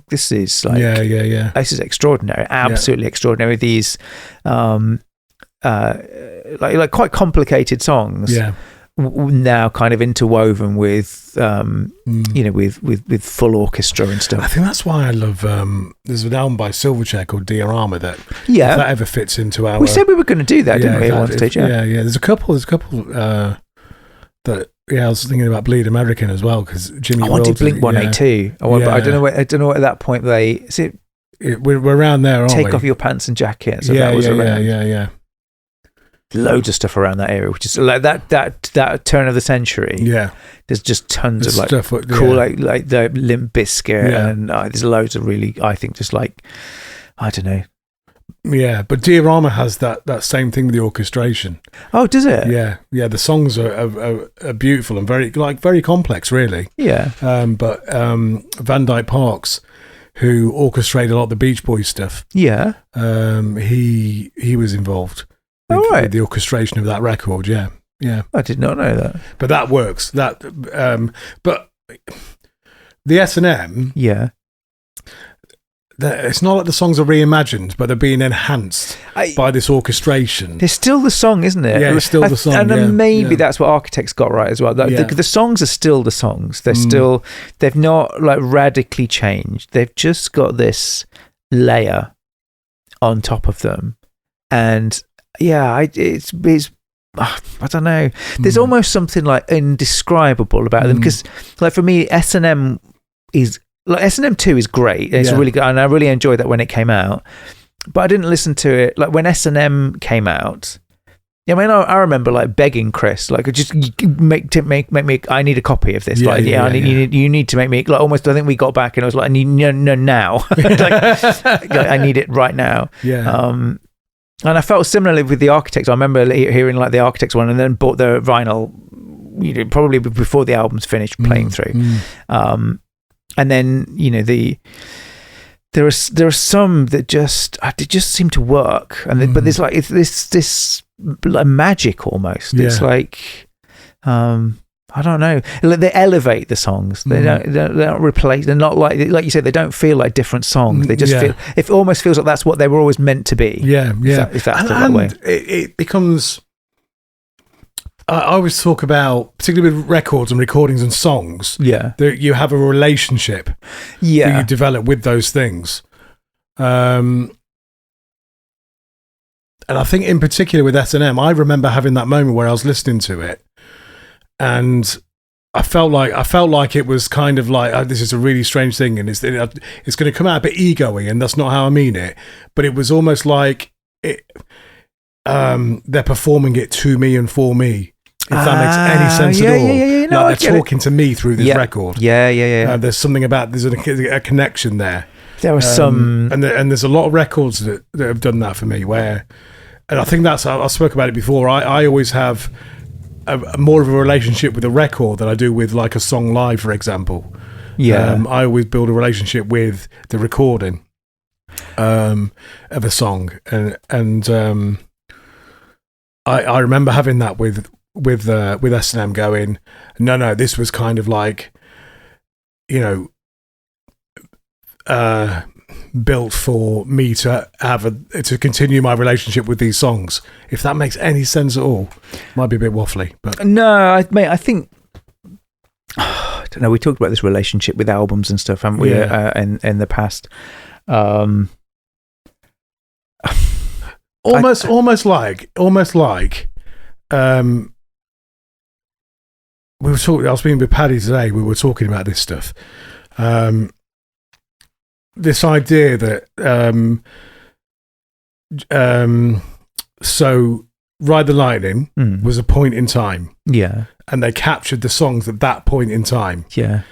this is like, this is extraordinary, absolutely extraordinary. These, like quite complicated songs. Yeah. Now kind of interwoven with with full orchestra and stuff. I think that's why I love there's an album by Silverchair called Diorama that if that ever fits into our, we said we were going to do that, didn't we, at one stage? There's a couple that I was thinking about Bleed American as well, because Jimmy I wanted Blink 182 but I don't know at that point we're around there, aren't we? Take off your pants and jacket. So yeah. Loads of stuff around that area, which is like that turn of the century. Yeah, there's just tons of like stuff, cool, like the Limp Bizkit, and there's loads of really, I think, just like, I don't know. Yeah, but Diorama has that same thing with the orchestration. Oh, does it? Yeah. The songs are beautiful and very complex, really. Yeah. But Van Dyke Parks, who orchestrated a lot of the Beach Boys stuff. Yeah. He was involved. With the orchestration of that record, yeah. I did not know that. But that works. But the S&M, Yeah. it's not like the songs are reimagined, but they're being enhanced by this orchestration. It's still the song, isn't it? Yeah, it's still the song. And yeah, maybe yeah. that's what Architects got right as well. The songs are still the songs. They're still, they've not like radically changed. They've just got this layer on top of them. And yeah, it's I don't know. There's almost something like indescribable about them, because like for me, S&M is like S&M 2 is great. It's really good, and I really enjoyed that when it came out. But I didn't listen to it like when S&M came out. I mean, I remember like begging Chris, like, just make me. I need a copy of this. You need to make me. Like, almost. I think we got back and I was like, I need now. Like, I need it right now. Yeah. And I felt similarly with the Architects. I remember hearing like the Architects one, and then bought the vinyl. Probably before the album's finished playing through. And then there are some that just seem to work, and but there's like it's this like magic almost. Yeah. It's like I don't know. They elevate the songs. They don't replace. They're not like you said. They don't feel like different songs. They just feel. It almost feels like that's what they were always meant to be. Yeah, yeah. If that's the right way. It becomes. I always talk about, particularly with records and recordings and songs, that you have a relationship that you develop with those things. And I think in particular with S&M, I remember having that moment where I was listening to it and I felt like it was kind of like, oh, this is a really strange thing and it's going to come out a bit ego-y, and that's not how I mean it. But it was almost like they're performing it to me and for me. If that makes any sense at all. No, like they're talking to me through this record. There's something about, there's a connection there. There were some... And there's a lot of records that have done that for me where... And I think I spoke about it before. I always have a more of a relationship with a record than I do with like a song live, for example. Yeah. I always build a relationship with the recording of a song. And I remember having that with S&M going, no, this was kind of like, built for me to to continue my relationship with these songs. If that makes any sense at all. Might be a bit waffly, but no, I think I don't know. We talked about this relationship with albums and stuff, haven't we? In the past. Almost like we were talking. I was speaking with Paddy today. We were talking about this stuff. This idea that so Ride the Lightning was a point in time. Yeah. And they captured the songs at that point in time. Yeah.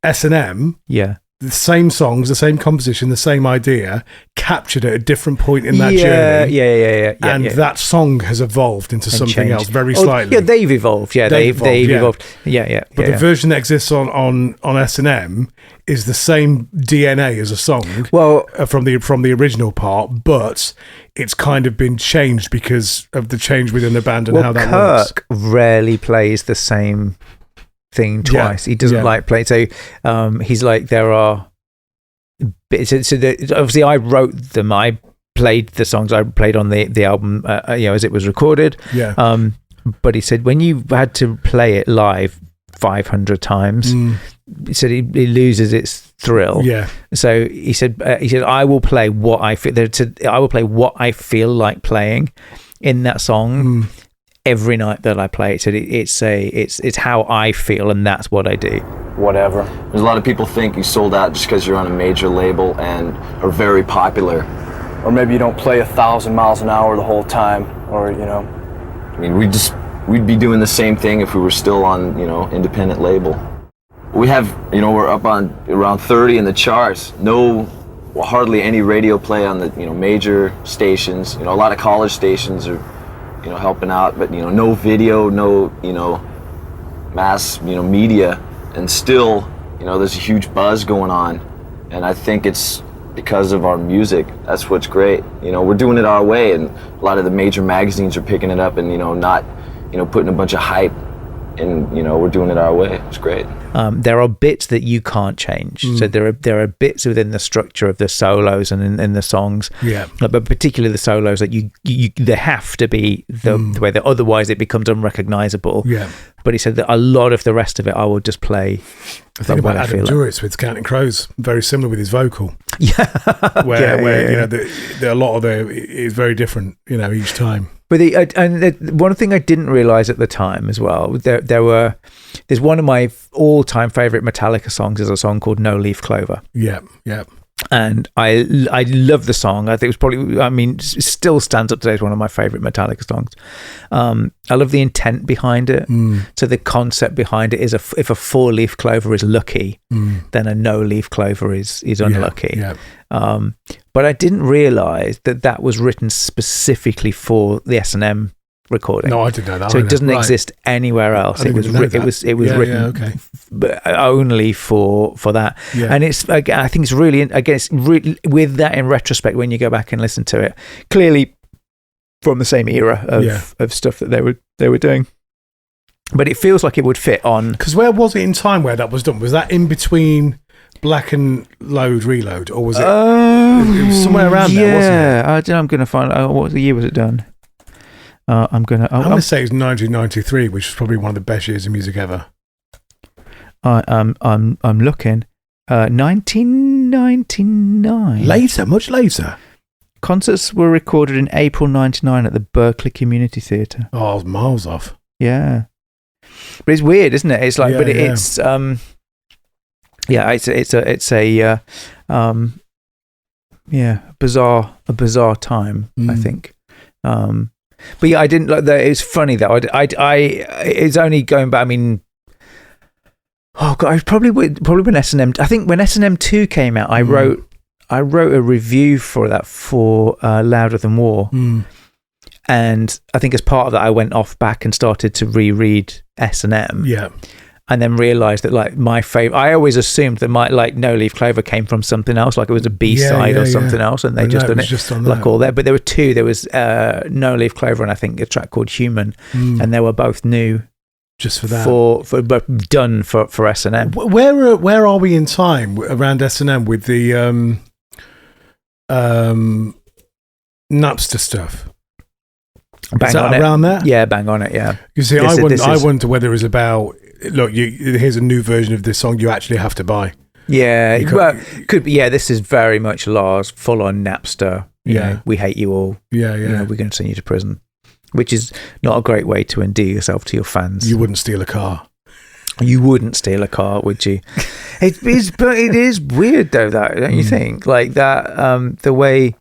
S&M. Yeah. The same songs, the same composition, the same idea, captured at a different point in that journey. Yeah. And that song has evolved into something else very slightly. Yeah, they've evolved. Yeah, they've evolved. Yeah. But the version that exists on S&M is the same DNA as a song. Well, from the original part, but it's kind of been changed because of the change within the band and how that works. Kirk rarely plays the same thing twice. He doesn't like play. So he's like, there are bits. So obviously I wrote them. I played the songs I played on the album, as it was recorded. Yeah. But he said when you had to play it live 500 times, he said it loses its thrill. Yeah. So he said I will play what I feel. I will play what I feel like playing in that song. Every night that I play it, so it's how I feel, and that's what I do. Whatever. There's a lot of people think you sold out just because you're on a major label and are very popular. Or maybe you don't play 1,000 miles an hour the whole time, or I mean, we'd be doing the same thing if we were still on, independent label. We have, we're up on around 30 in the charts. Hardly any radio play on the, major stations. A lot of college stations are, helping out, but no video, no mass media, and still there's a huge buzz going on, and I think it's because of our music. That's what's great. We're doing it our way, and a lot of the major magazines are picking it up and not putting a bunch of hype, and we're doing it our way. It's great. There are bits that you can't change. So there are bits within the structure of the solos and in the songs. Yeah. But particularly the solos that you they have to be the way that otherwise it becomes unrecognizable. Yeah. But he said that a lot of the rest of it I will just play. I think about Adam Duritz with Counting Crows, very similar with his vocal. Yeah. Where you know, a lot of it is very different, you know, each time. But one thing I didn't realize at the time as well, there's one of my all-time favorite Metallica songs is a song called No Leaf Clover. Yeah, yeah. And I love the song. I think it was probably, it still stands up today as one of my favorite Metallica songs. I love the intent behind it. So the concept behind it is if a 4-leaf clover is lucky, then a no-leaf clover is unlucky. Yeah. But I didn't realize that was written specifically for the S&M recording. No, I didn't know that. So it doesn't exist anywhere else. It was written only for that. Yeah. And it's, I think it's really, again, it's really, with that in retrospect, when you go back and listen to it, clearly from the same era of stuff that they were doing. But it feels like it would fit on. Because where was it in time where that was done? Was that in between Black and Reload, or was it? It was somewhere around there, wasn't it? I'm going to find out what year was it done. I'm going to say it's 1993, which is probably one of the best years of music ever. I'm looking. 1999. Later, much later. Concerts were recorded in April 99 at the Berkeley Community Theatre. Oh, I was miles off. Yeah, but it's weird, isn't it? It's like, it's a bizarre time. I think. But yeah, I didn't like that. It was funny though. It's only going back. I mean, oh god, I probably when S&M. I think when S&M 2 came out, I wrote a review for that for Louder Than War, and I think as part of that, I went off back and started to reread S&M. Yeah. And then realised that like my favourite, I always assumed that my like No Leaf Clover came from something else, like it was a B-side or something else, and they just done it just on like all that. But there were two. There was No Leaf Clover and I think a track called Human, and they were both new, just for that, but done for S&M. Where are we in time around S&M with the Napster stuff? Bang Is that on around it. there? Yeah, bang on it. Yeah. You see, I wonder whether it was about. Look, here's a new version of this song you actually have to buy. Yeah, could be. Yeah, this is very much Lars, full on Napster. You know, we hate you all. Yeah. You know, we're going to send you to prison, which is not a great way to endear yourself to your fans. You wouldn't steal a car. You wouldn't steal a car, would you? It is weird though, that don't you think? Like that, the way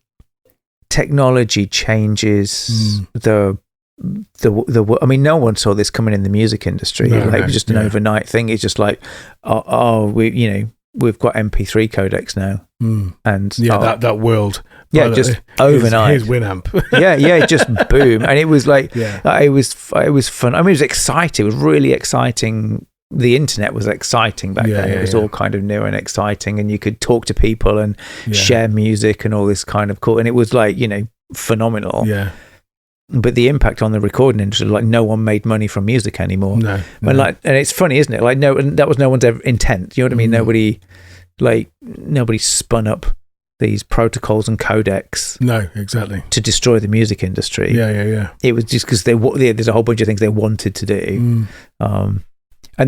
technology changes the I mean, no one saw this coming in the music industry. It was just an overnight thing. It's just like, we've got MP3 codecs now, and that world, just overnight. Here's Winamp. just boom, and it was like, it was fun. I mean, it was exciting. It was really exciting. The internet was exciting back then. It was all kind of new and exciting, and you could talk to people and share music and all this kind of cool. And it was like, phenomenal. Yeah. But the impact on the recording industry, like no one made money from music anymore. No. And it's funny, isn't it? Like that was no one's ever intent. You know what I mean? Nobody spun up these protocols and codecs. No, exactly. To destroy the music industry. Yeah. It was just because there's a whole bunch of things they wanted to do. And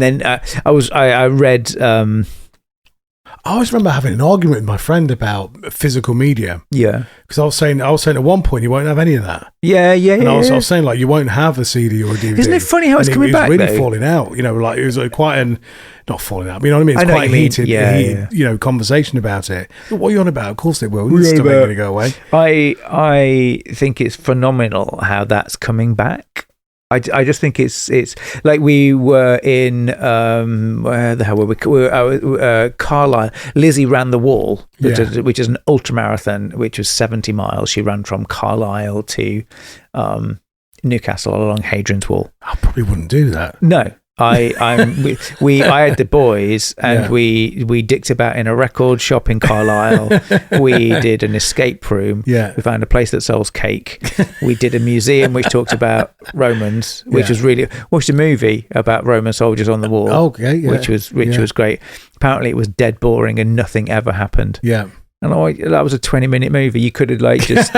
then I read. I always remember having an argument with my friend about physical media. Yeah, because I was saying at one point you won't have any of that. Yeah. And I was saying like you won't have a CD or a DVD. Isn't it funny how it's coming back? It was really falling out. Like it was not falling out. You know what I mean? It's quite a heated, conversation about it. But what are you on about? Of course it will. It's still going to go away. I think it's phenomenal how that's coming back. I just think it's like we were in where the hell were we? Carlisle. Lizzie ran the wall, which is an ultramarathon, which was 70 miles. She ran from Carlisle to Newcastle along Hadrian's Wall. I probably wouldn't do that. No, I had the boys, and we dicked about in a record shop in Carlisle. We did an escape room. Yeah. We found a place that sells cake. We did a museum which talked about Romans, which was really, watched a movie about Roman soldiers on the wall. Okay, yeah. Which was great. Apparently it was dead boring and nothing ever happened. Yeah. And that was a 20-minute movie. You could have like just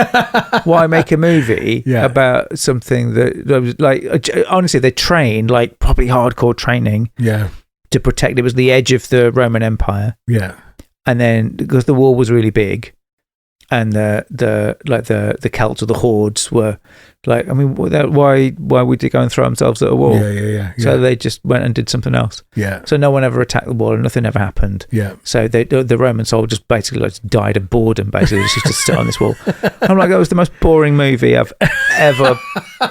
why make a movie about something that was like, honestly, they trained like probably hardcore training to protect. It was the edge of the Roman Empire. Yeah. And then because the wall was really big, and the Celts or the hordes were like, I mean, why would they go and throw themselves at a wall? Yeah. So they just went and did something else. Yeah. So no one ever attacked the wall and nothing ever happened. Yeah. So the Roman soldiers basically like died of boredom, basically, just to sit on this wall. I'm like, that was the most boring movie I've ever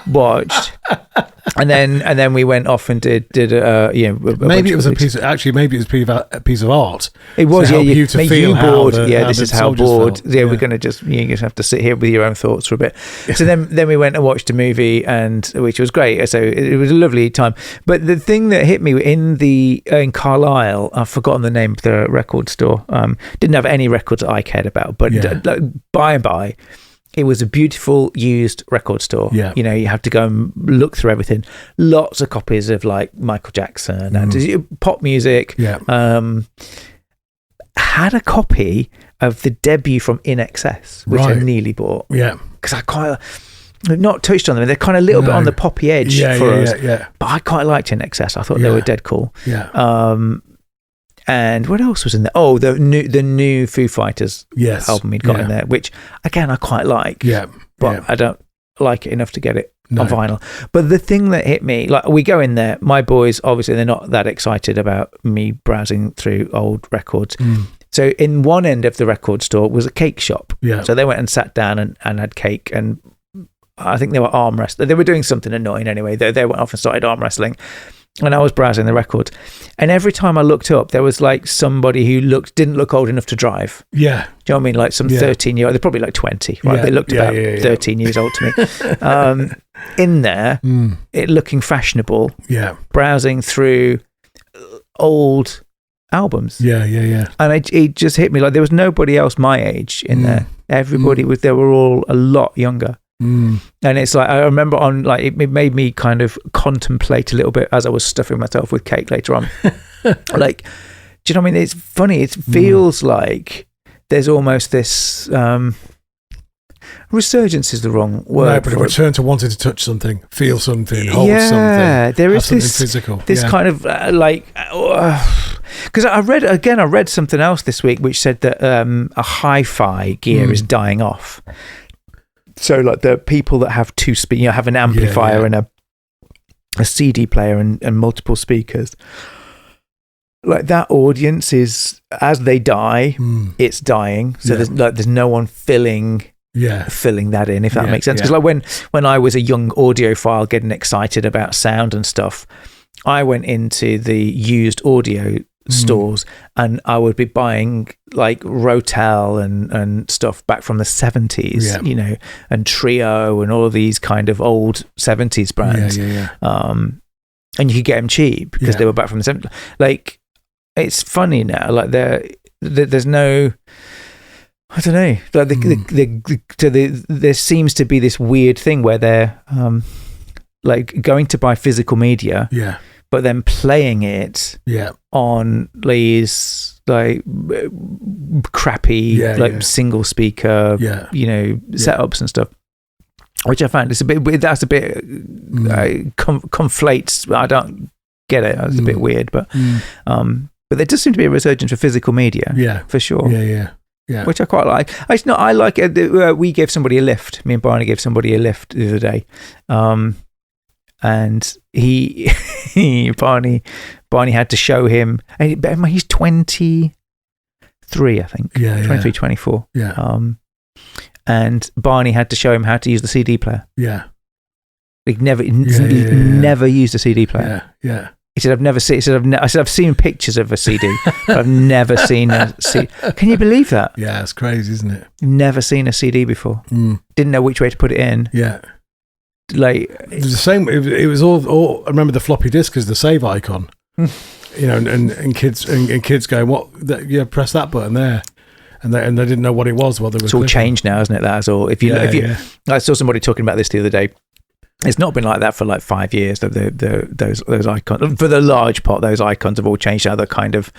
watched. And then we went off and did maybe it was a piece of art. It was, to help you to feel how bored. how This the is how soldiers bored. felt. We're gonna just have to sit here with your own thoughts for a bit. So then we went and watched a movie, and which was great. So it was a lovely time. But the thing that hit me in Carlisle, I've forgotten the name of the record store. Didn't have any records that I cared about, but by and by, it was a beautiful used record store. Yeah. You know, you have to go and look through everything. Lots of copies of like Michael Jackson and pop music. Yeah. Had a copy of the debut from In Excess, which I nearly bought. Yeah. Because I quite not touched on them. They're kind of a little bit on the poppy edge for us. Yeah. But I quite liked In Excess. I thought they were dead cool. Yeah. And what else was in there? Oh, the new Foo Fighters album he'd got in there, which again I quite like. Yeah. But I don't like it enough to get it on vinyl. But the thing that hit me, like we go in there, my boys obviously they're not that excited about me browsing through old records. So in one end of the record store was a cake shop. Yeah. So they went and sat down and had cake, and I think they were arm wrestling. They were doing something annoying anyway. They went off and started arm wrestling. And I was browsing the records, and every time I looked up, there was like somebody who didn't look old enough to drive. Yeah. Do you know what I mean? Like some 13-year-old, they're probably like 20, right? Yeah. They looked about 13 years old to me. In there, it looking fashionable. Yeah. Browsing through old albums. Yeah. And it just hit me like there was nobody else my age in there. Everybody they were all a lot younger. And it's like I remember it made me kind of contemplate a little bit as I was stuffing myself with cake later on. Like, do you know what I mean? It's funny. It feels like there's almost this resurgence is the wrong word. No, but a return to wanting to touch something, feel something, hold something. There is this physical. This kind of because I read something else this week which said that a hi-fi gear is dying off. So like the people that have have an amplifier and a CD player and multiple speakers, like that audience is, as they die, it's dying. So there's no one filling that in, if that makes sense. Because like when I was a young audiophile getting excited about sound and stuff, I went into the used audio stores and I would be buying like Rotel and stuff back from the 70s, you know, and Trio and all of these kind of old 70s brands. And you could get them cheap because they were back from the 70s. Like, it's funny now, like there's no, I don't know, like there seems to be this weird thing where they're like going to buy physical media, but then playing it on these like crappy single speaker you know setups and stuff, which I found it's a bit conflates. I don't get it. It's a bit weird, but there does seem to be a resurgence for physical media, for sure. Yeah, which I quite like. I like it. We gave somebody a lift. Me and Barney gave somebody a lift the other day, and Barney had to show him. And he's 23, I think. 23, 24. And Barney had to show him how to use the CD player. He never used a CD player. He said, "I've never seen." He said, "I've seen pictures of a CD, but I've never seen a CD." Can you believe that? Yeah, it's crazy, isn't it? Never seen a CD before. Didn't know which way to put it in. like the same. It was all. I remember the floppy disk as the save icon. And kids going, what? Yeah, press that button there, and they didn't know what it was. What they were. It's all changed now, isn't it? That's all. If you, I saw somebody talking about this the other day. It's not been like that for like 5 years. Those icons, for the large part, those icons have all changed. Now the kind of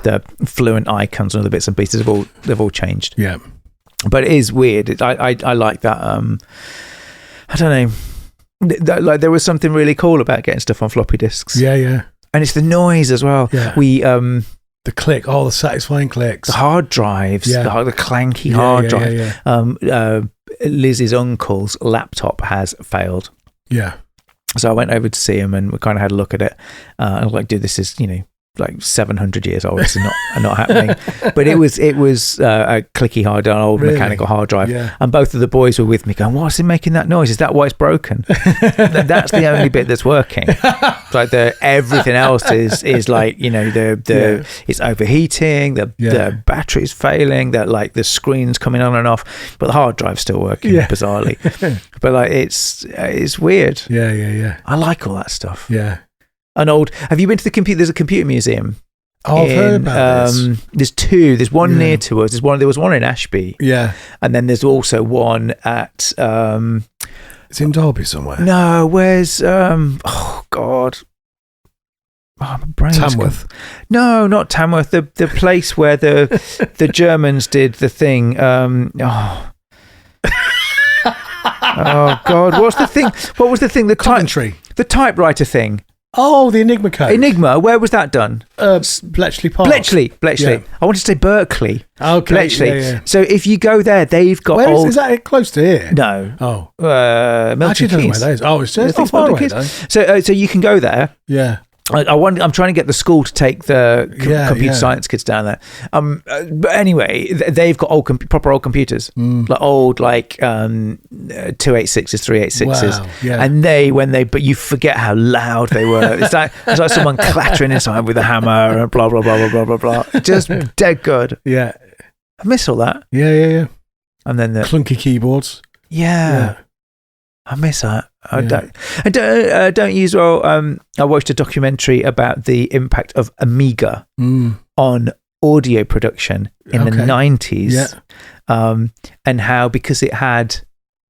the fluent icons and other bits and pieces they've all changed. Yeah, but it is weird. I like that. I don't know. Like there was something really cool about getting stuff on floppy disks. Yeah. And it's the noise as well. Yeah. We the click, the satisfying clicks. The hard drives, the clanky hard drive. Yeah. Liz's uncle's laptop has failed. Yeah. So I went over to see him and we kind of had a look at it. I was like, dude, this is, like 700 years old. This is not happening. But it was a clicky hard, an old mechanical hard drive. Yeah. And both of the boys were with me going, what's it making that noise? Is that why it's broken? That's the only bit that's working. It's like everything else is like, it's overheating, the battery's failing, that like the screen's coming on and off, but the hard drive's still working bizarrely. But like it's weird. Yeah. I like all that stuff. Yeah. Have you been to the computer? There's a computer museum. Oh, I've heard about this. There's two. There's one near to us. There was one in Ashby. Yeah. And then there's also one at it's in Derby somewhere. No, where's oh God. Oh, my brain's Tamworth. No, not Tamworth. The place where the Germans did the thing. Oh God, what's the thing? What was the thing? The typewriter thing. Oh, the Enigma code. Enigma, where was that done? Bletchley Park. Bletchley. Yeah. I wanted to say Berkeley. Okay. Bletchley. Yeah. So if you go there, they've got is that close to here? No. Oh. Milton Actually, I don't know Keynes. where that is. Oh, it's just far away, though. So you can go there. Yeah. I'm trying to get the school to take the computer science kids down there. But anyway, they've got proper old computers, like old 286s, 386s, Wow, yeah. And but you forget how loud they were. It's like someone clattering inside with a hammer and blah blah blah blah blah blah blah. Just dead good. Yeah. I miss all that. Yeah. And then the clunky keyboards. Yeah. I miss that. I don't use well. I watched a documentary about the impact of Amiga on audio production in the 90s, and how because it had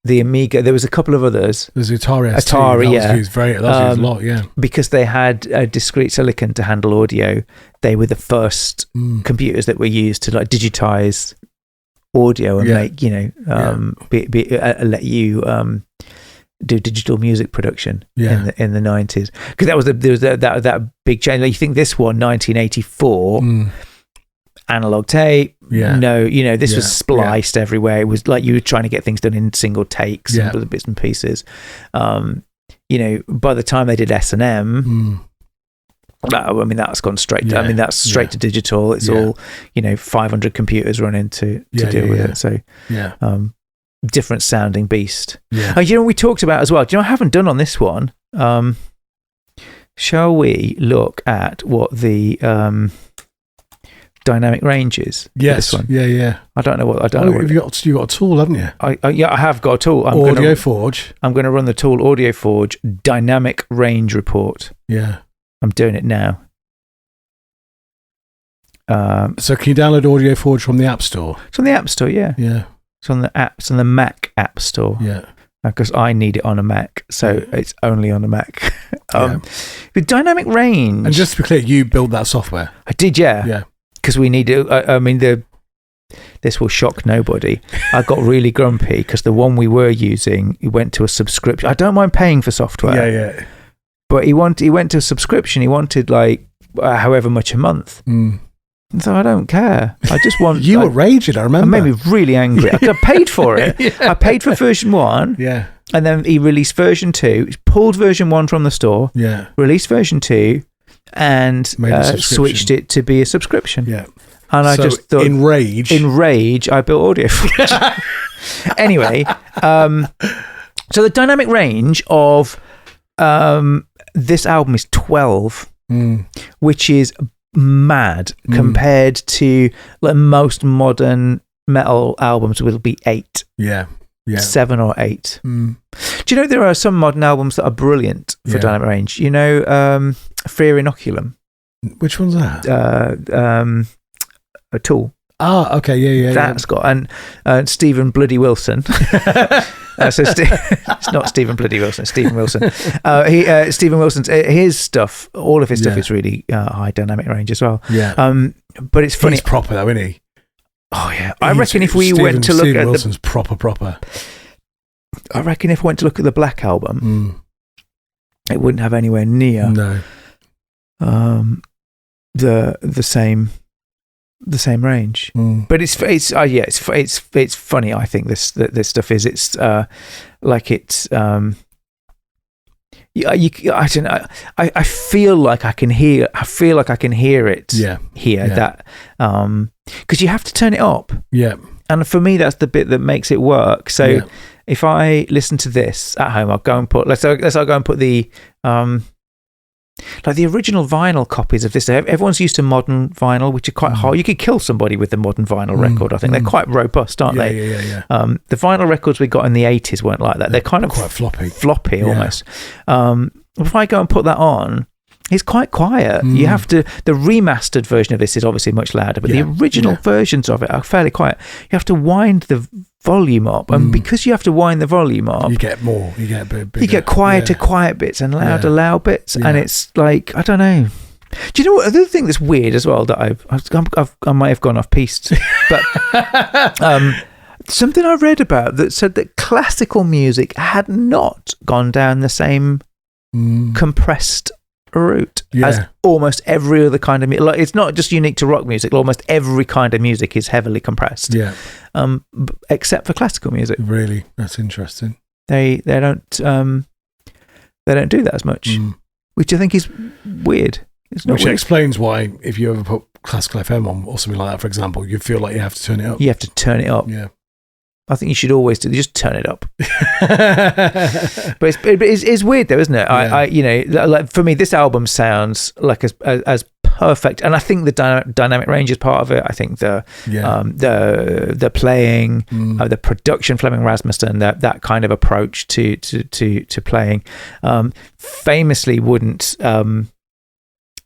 the Amiga, there was a couple of others. There's Atari. That was used a lot. Yeah, because they had a discrete silicon to handle audio. They were the first computers that were used to like digitize audio and make let you do digital music production in the 90s, because there was that big change. Like, you think this one 1984 analog tape, this was spliced everywhere. It was like you were trying to get things done in single takes and other bits and pieces. By the time they did S&M, that's gone straight to, that's straight to digital. It's all 500 computers running to deal with it. So different sounding beast. We talked about as well, I haven't done on this one, shall we look at what the dynamic range is? Yes. This one? I don't know what you've got a tool, haven't you? I have got a tool. Audio Forge. I'm going to run the tool Audio Forge dynamic range report. I'm doing it now. So can you download Audio Forge from the App Store? It's on the App Store, yeah. It's on the Mac App Store. Yeah. Because I need it on a Mac, so it's only on a Mac. With dynamic range. And just to be clear, you built that software? I did, yeah. Yeah. Because we need it. This will shock nobody. I got really grumpy because the one we were using, he went to a subscription. I don't mind paying for software. Yeah. But he went to a subscription. He wanted like however much a month. So I don't care. I just want... You were raging, I remember. It made me really angry. I paid for it. I paid for version 1. Yeah. And then he released version 2. He pulled version 1 from the store. Yeah. Released version 2 and switched it to be a subscription. Yeah. And I just thought... In rage, I built Audio Forge. Anyway, so the dynamic range of this album is 12, which is mad compared to like most modern metal albums will be 8. Yeah. 7 or 8. Mm. Do you know there are some modern albums that are brilliant for dynamic range? You know, Fear Inoculum. Which one's that? A Tool. Ah, okay, yeah. That's got and Stephen Bloody Wilson. It's not Stephen Bloody Wilson. Stephen Wilson. Stephen Wilson's his stuff. All of his stuff is really high dynamic range as well. Yeah. But it's funny. He's proper though, isn't he? Oh yeah. I reckon if we went to look Stephen at Wilson's proper. I reckon if we went to look at the Black Album, it wouldn't have anywhere near the same range. But it's funny. I think this stuff is I don't know. I feel like I can hear. I feel like I can hear it. Here that because you have to turn it up. Yeah. And for me, that's the bit that makes it work. So if I listen to this at home, I'll go and put. Let's go and put the like the original vinyl copies of this. Everyone's used to modern vinyl, which are quite hard. You could kill somebody with the modern vinyl record. I think they're quite robust, aren't they? Yeah. The vinyl records we got in the 80s weren't like that. They're kind of quite floppy almost. If I go and put that on, it's quite quiet. You have to. The remastered version of this is obviously much louder, but the original versions of it are fairly quiet. You have to wind the volume up, and because you have to wind the volume up, you get more. You get a bit bigger. You get quieter quiet bits and louder loud bits, and it's like I don't know. Do you know what? Other thing that's weird as well that I might have gone off piste, but something I read about that said that classical music had not gone down the same compressed route as almost every other kind of music. Like, it's not just unique to rock music. Almost every kind of music is heavily compressed. Yeah. Except for classical music. Really, that's interesting. They don't do that as much, which I think is weird. It's not which weird. Explains why if you ever put classical FM on or something like that, for example, you feel like you have to turn it up. You have to turn it up. Yeah. I think you should always just turn it up. But it's weird though, isn't it? Yeah. Like for me, this album sounds like as perfect, and I think the dynamic range is part of it. I think the playing, the production, Fleming Rasmussen, that kind of approach to playing, famously wouldn't.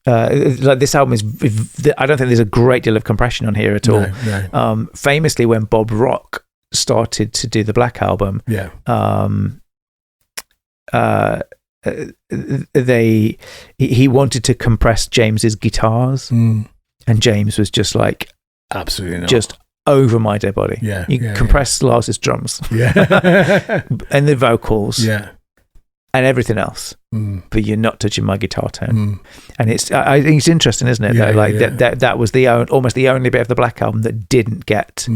Like this album is, I don't think there's a great deal of compression on here at all. No. Famously, when Bob Rock started to do the Black Album, he wanted to compress James's guitars, and James was just like, absolutely not. Just over my dead body. You compress Lars's drums, and the vocals, and everything else, but you're not touching my guitar tone. And I think it's interesting, isn't it? That was almost the only bit of the Black Album that didn't get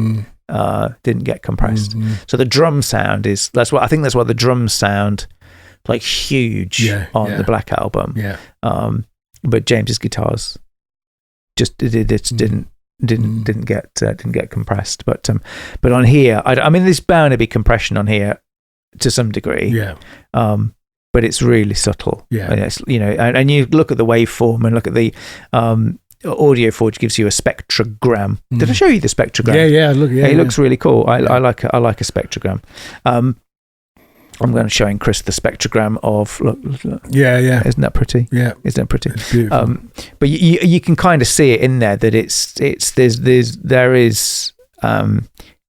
compressed. So the drum sound is that's why the drums sound like huge on the Black Album. But James's guitars just didn't get compressed. But on here, I mean, there's bound to be compression on here to some degree. But it's really subtle. And it's, and you look at the waveform and look at the Audio Forge gives you a spectrogram. Did I show you the spectrogram? Look, it looks really cool. I like a spectrogram. I'm going to show Chris the spectrogram of look. Isn't that pretty? Isn't that pretty? It's beautiful. But you can kind of see it in there that there is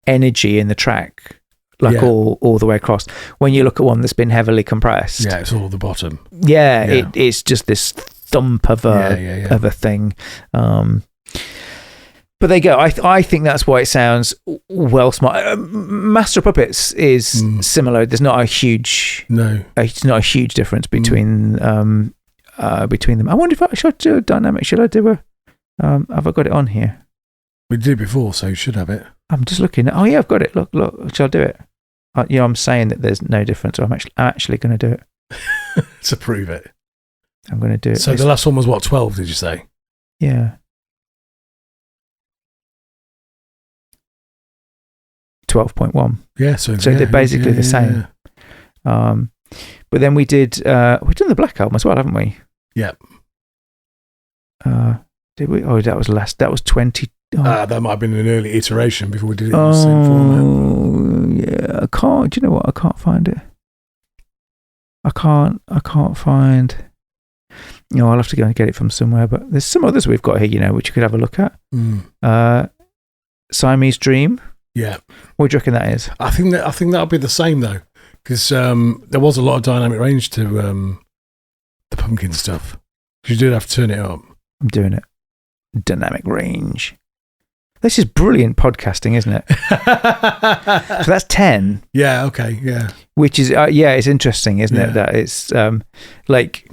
energy in the track. All the way across. When you look at one that's been heavily compressed, it's all the bottom. It's just this thump of a thing. But there you go. I think that's why it sounds well smart. Master of Puppets is similar. There's not a huge difference between them. I wonder if I should do a dynamic. Should I do a? Have I got it on here? We did before, so you should have it. I'm just looking. Oh yeah, I've got it. Look. Shall I do it? I'm saying that there's no difference. So I'm actually going to do it to prove it. I'm going to do it. So the last one was what, 12? Did you say? Yeah. 12.1. Yeah. So they're basically the same. But then we've done the Black Album as well, haven't we? Yeah. Did we? Oh, that was 20. That might have been an early iteration before we did it in the same format. Oh, yeah. I can't. Do you know what? I can't find it. I can't find. I'll have to go and get it from somewhere. But there's some others we've got here, which you could have a look at. Siamese Dream. Yeah. What do you reckon that is? I think that'll be the same though, because there was a lot of dynamic range to the pumpkin stuff. You did have to turn it up. I'm doing it. Dynamic range. This is brilliant podcasting, isn't it? So that's 10. Yeah. Okay. Yeah. Which is it's interesting, isn't it? That it's like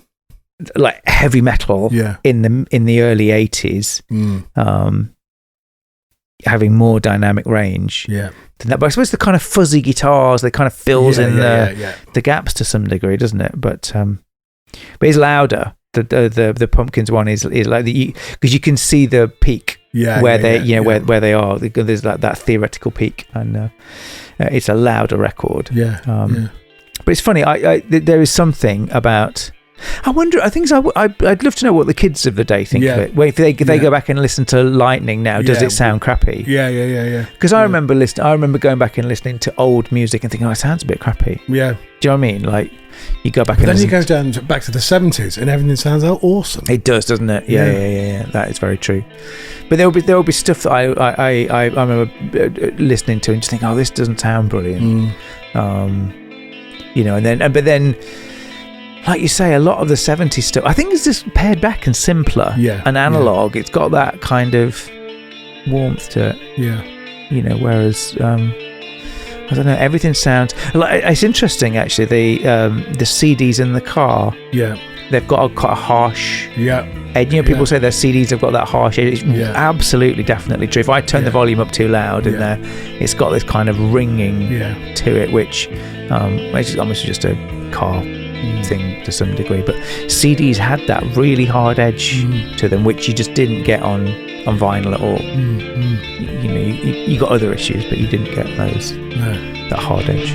heavy metal. Yeah. In the early 80s. Having more dynamic range. Yeah. Than that. But I suppose the kind of fuzzy guitars, they kind of fills in the gaps to some degree, doesn't it? But it's louder. The Pumpkins one is like because you can see the peak where they are. There's like that theoretical peak, and it's a louder record. But it's funny. There is something about. I wonder. I'd love to know what the kids of the day think of it. If they go back and listen to Lightning now, does it sound crappy? Yeah. Because I remember listening. I remember going back and listening to old music and thinking, "Oh, it sounds a bit crappy." Yeah. Do you know what I mean? Like you go back. But then you go back to the 70s and everything sounds awesome. It does, doesn't it? Yeah. That is very true. But there will be stuff that I remember listening to and just think, "Oh, this doesn't sound brilliant." But then. Like you say, a lot of the 70s stuff, I think it's just pared back and simpler and analog. It's got that kind of warmth to it. Yeah. Whereas, I don't know, everything sounds... It's interesting, actually, the CDs in the car. Yeah. They've got quite a harsh edge. People say their CDs have got that harsh edge. It's absolutely, definitely true. If I turn the volume up too loud in there, it's got this kind of ringing to it, which is almost just a car thing to some degree, but CDs had that really hard edge to them, which you just didn't get on vinyl at all. You got other issues, but you didn't get those that hard edge.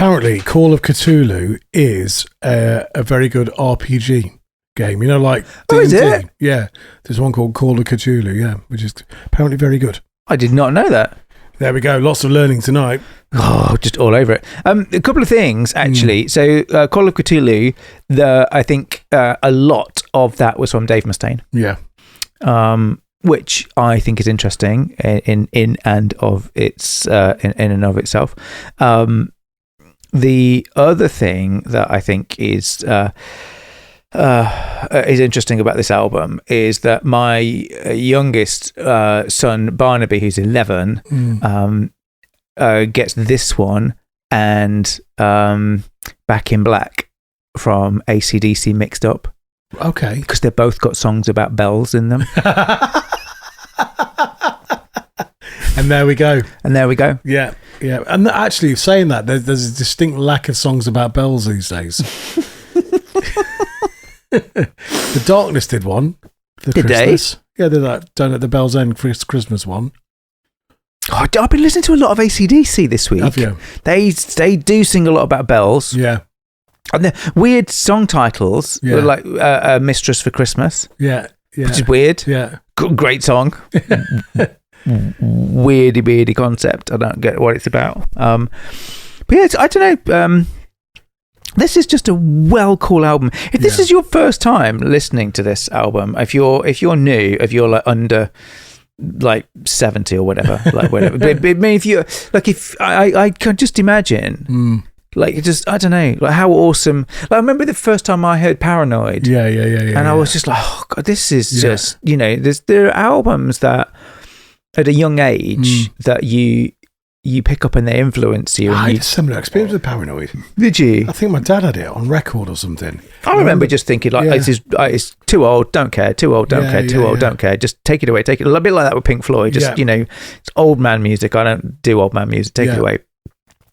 apparently Call of Cthulhu is a very good RPG game. You know, like Oh, is D&D. it? Yeah, there's one called Call of Cthulhu. Yeah, which is apparently very good. I did not know that. There we go. Lots of learning tonight. Oh, just all over it. A couple of things actually. So, Call of Cthulhu, I think a lot of that was from Dave Mustaine. Yeah. Which I think is interesting in and of its in and of itself. The other thing that I think is interesting about this album is that my youngest son Barnaby, who's 11, gets this one and Back in Black from AC/DC mixed up. Okay. Because they've both got songs about bells in them. And there we go. Yeah. Yeah. And actually, saying that, there's a distinct lack of songs about bells these days. The Darkness did one. Did Christmas. Yeah, they did that Down at the Bell's End Christmas one. Oh, I've been listening to a lot of AC/DC this week. Have you? They do sing a lot about bells. Yeah. And the weird song titles, like Mistress for Christmas. Yeah. Yeah. Which is weird. Yeah. Great song. Weirdy concept. I don't get what it's about. But yeah, I don't know. This is just a cool album. If this is your first time listening to this album, if you're new, if you're like under like 70 or whatever, like whatever. But I mean, if you like, if I can just imagine. Like, just, I don't know, like how awesome. Like, I remember the first time I heard Paranoid. Yeah. And I was just like, oh, God, this is just, you know, there are albums that at a young age that you pick up and they influence you. I had a similar experience with Paranoid. Did you? I think my dad had it on record or something. I remember just thinking, like, it's too old, don't care, too old, don't care, too old, don't care. Just take it away, take it. A bit like that with Pink Floyd. Just, you know, it's old man music. I don't do old man music. Take it away.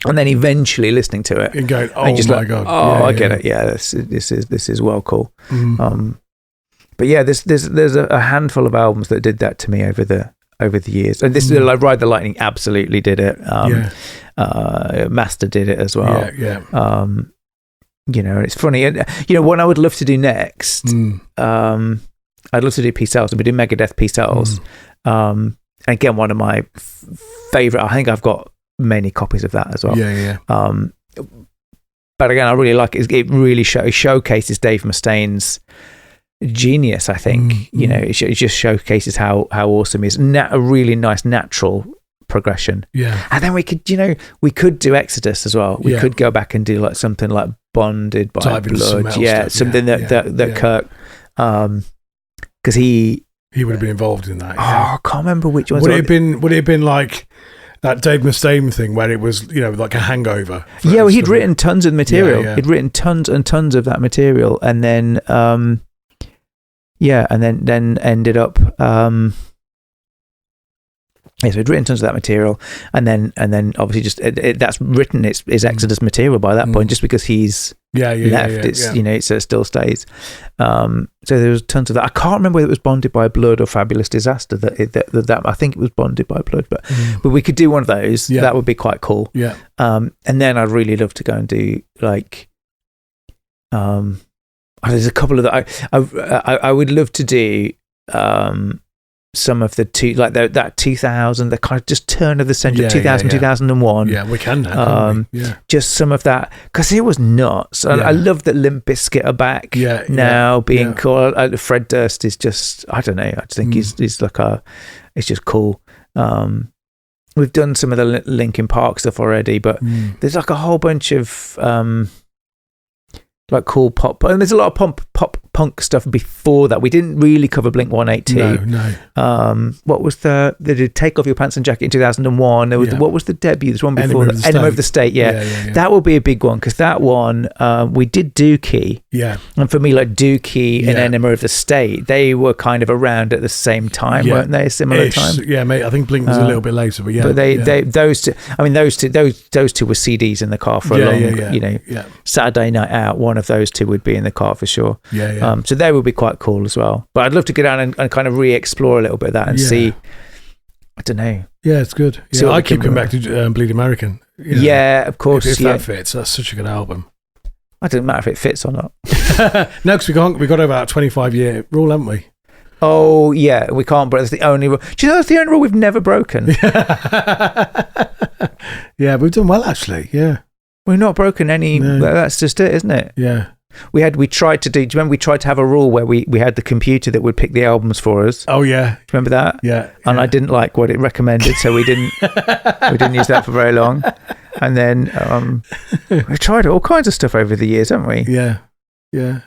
And then eventually listening to it and going, oh and just my like, God. Oh, I get it. Yeah, this is well cool. But yeah, there's a handful of albums that did that to me over the years. And this is like Ride the Lightning absolutely did it. Master did it as well. Yeah. You know, it's funny. And you know, what I would love to do next, I'd love to do Peace Cells, and we do Megadeth Peace Cells. And again, one of my favorite, I think I've got many copies of that as well. Yeah. But again, I really like it. It really showcases Dave Mustaine's genius. I think you know, it just showcases how awesome he is. A really nice natural progression. Yeah, and then we could do Exodus as well. We could go back and do like something like Bonded by Blood. Yeah, something that Kirk, because he would have been involved in that. I can't remember which one. Would it have been like that Dave Mustaine thing where it was, you know, like a hangover? Yeah, well, he'd written tons of material. He'd written tons and tons of that material, and then, and then ended up, so he'd written tons of that material, and then obviously just that's written. It's Exodus material by that point, just because he's left. It's you know, it still stays. So there was tons of that. I can't remember whether it was Bonded by Blood or Fabulous Disaster. That I think it was Bonded by Blood, but we could do one of those. Yeah. That would be quite cool. Yeah. And then I'd really love to go and do like, there's a couple of that. I would love to do some of the that 2000, the kind of just turn of the century, 2000, 2001. Yeah, we can now. Just some of that, because it was nuts. I love that Limp Bizkit are back now being cool. Fred Durst is just, I don't know, I just think he's like it's just cool. We've done some of the Linkin Park stuff already, but there's like a whole bunch of like cool pop, and there's a lot of pop punk stuff before that. We didn't really cover Blink-182. No. What was they did Take Off Your Pants and Jacket in 2001. There was what was the debut? There's one before Enema of the State. Yeah. That will be a big one, because that one we did Dookie. Yeah. And for me, like Dookie and Enema of the State, they were kind of around at the same time, weren't they? A similar time. Yeah, mate. I think Blink was a little bit later, but those two. I mean, those two were CDs in the car for a long. You know, Saturday Night Out. One of those two would be in the car for sure. Yeah. So they would be quite cool as well. But I'd love to go down and kind of re-explore a little bit of that and see. I don't know. Yeah, it's good. Yeah, I keep coming back to Bleed American. You know, yeah, of course. if yeah. that fits, that's such a good album. It doesn't matter if it fits or not. No, because we got about 25-year rule, haven't we? Oh yeah, we can't. But that's the only rule. Do you know that's the only rule we've never broken? Yeah, we've done well actually. Yeah, We've not broken any. No. That's just it, isn't it? yeah. We tried to do. Do you remember we tried to have a rule where we had the computer that would pick the albums for us? Oh yeah, Do you remember that? yeah. And I didn't like what it recommended, so we didn't use that for very long. And then we tried all kinds of stuff over the years, haven't we? Yeah, yeah,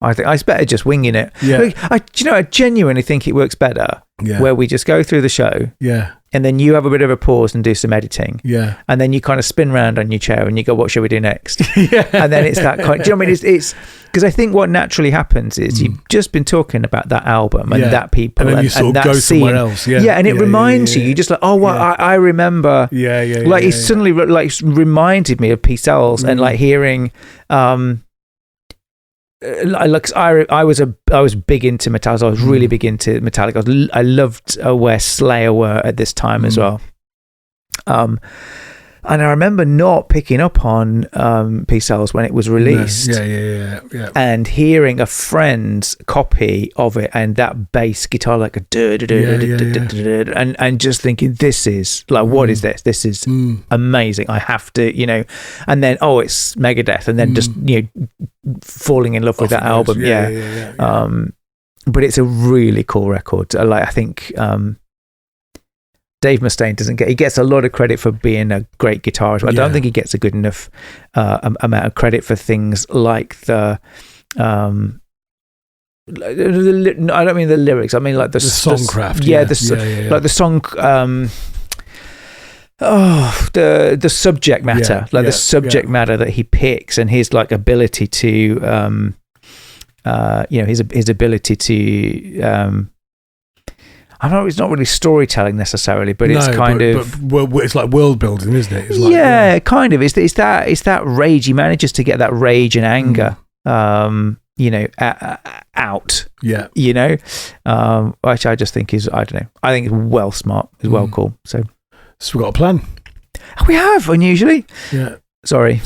I think it's better just winging it. yeah, Like, I genuinely think it works better yeah, where we just go through the show yeah, and then you have a bit of a pause and do some editing. yeah, And then you kind of spin around on your chair and you go, what shall we do next? yeah. And then it's that kind. Do you know what I mean? It's because I think what naturally happens is you've just been talking about that album and Yeah. that people And then you sort of that go scene. somewhere else. Yeah, and it reminds you. yeah. You just like, oh, well, Yeah. I remember. Yeah, yeah, Like yeah, it suddenly like reminded me of Peace Cells and like hearing. Like I was big into Metallica. I was really big into Metallica. I loved where Slayer were at this time as well. And I remember not picking up on Peace Cells when it was released. Yeah. And hearing a friend's copy of it and that bass guitar like a and just thinking, this is like, what is this? This is amazing. I have to, and then it's Megadeth, and then just falling in love with that album. Yeah. But it's a really cool record. Like I think Dave Mustaine he gets a lot of credit for being a great guitarist, but I don't think he gets a good enough amount of credit for things like I don't mean the lyrics, I mean like the songcraft. Like the song the subject matter, the subject matter that he picks, and his like ability to his ability to I know it's not really storytelling necessarily, but it's it's like world building, isn't it? It's like, kind of. It's that rage. He manages to get that rage and anger, out. Yeah. Which I just think is, I don't know. I think it's well smart. It's well cool. So we've got a plan. we have unusually. Yeah. Sorry.